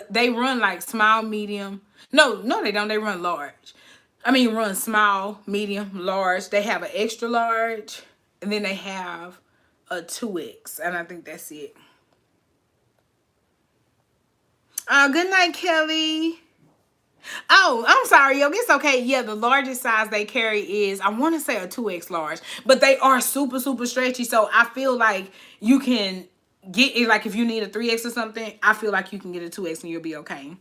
they run like small, medium. No, they don't. They run large. I mean, run small, medium, large. They have an extra large. And then they have a 2X. And I think that's it. Good night, Kelly. Oh, I'm sorry, yo. It's okay. Yeah, the largest size they carry is, I want to say a 2X large. But they are super, super stretchy. So I feel like you can get it. Like if you need a 3X or something, I feel like you can get a 2X and you'll be okay.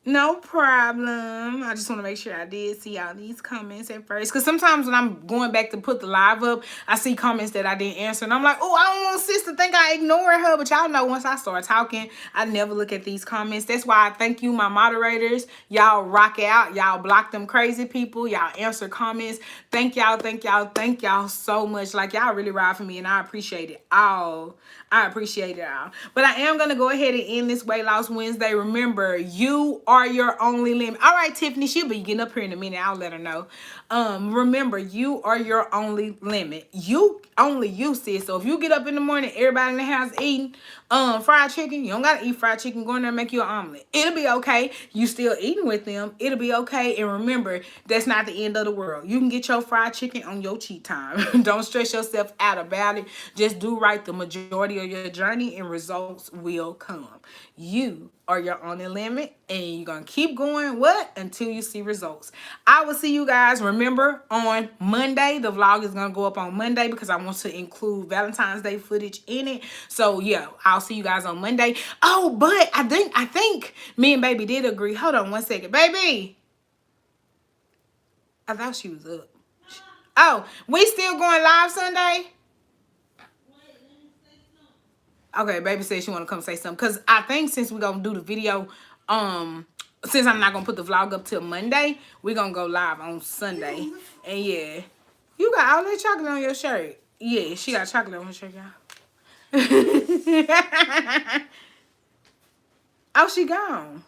No problem. I just want to make sure I did see all these comments at first. Because sometimes when I'm going back to put the live up, I see comments that I didn't answer. And I'm like, oh, I don't want sis to think I ignored her. But y'all know once I start talking, I never look at these comments. That's why I thank you, my moderators. Y'all rock out. Y'all block them crazy people. Y'all answer comments. Thank y'all, thank y'all, thank y'all so much. Like, y'all really ride for me. And I appreciate it all. I appreciate it all. But I am going to go ahead and end this Weight Loss Wednesday. Remember, you are your only limit. All right, Tiffany, she'll be getting up here in a minute. I'll let her know. Remember, you are your only limit. Only you, sis. So if you get up in the morning, everybody in the house eating fried chicken, you don't got to eat fried chicken. Go in there and make you an omelet. It'll be okay. You still eating with them. It'll be okay. And remember, that's not the end of the world. You can get your fried chicken on your cheat time. Don't stress yourself out about it. Just do right the majority of your journey and results will come. You are your only limit and you're going to keep going until you see results. I will see you guys. Remember, on Monday, the vlog is going to go up on Monday because I want to include Valentine's Day footage in it. So yeah, I'll see you guys on Monday. Oh, but I think me and baby did agree. Hold on one second. Baby, I thought she was up. Oh, we still going live Sunday? Okay, baby said she want to come say something. Because I think since we're going to do the video, since I'm not going to put the vlog up till Monday, we're going to go live on Sunday. And yeah, you got all that chocolate on your shirt. Yeah, she got chocolate on her shirt, y'all. Oh, she gone.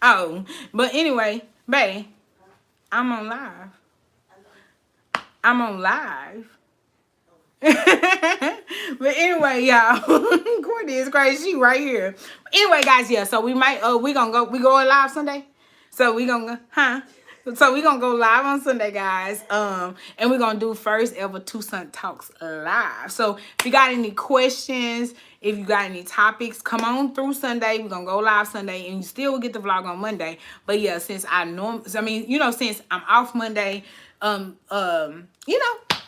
Oh, but anyway, babe, I'm on live. I'm on live. But anyway, y'all, Courtney is crazy. She right here. Anyway, guys, yeah. So we going live Sunday. So we gonna go, So we gonna go live on Sunday, guys. And we're gonna do first ever Tucson Talks live. So if you got any questions, if you got any topics, come on through Sunday. We're gonna go live Sunday, and you still will get the vlog on Monday. But yeah, since since I'm off Monday,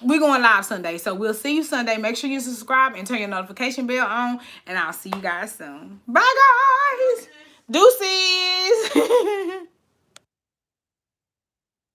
we're going live Sunday. So we'll see you Sunday. Make sure you subscribe and turn your notification bell on. And I'll see you guys soon. Bye, guys. Deuces.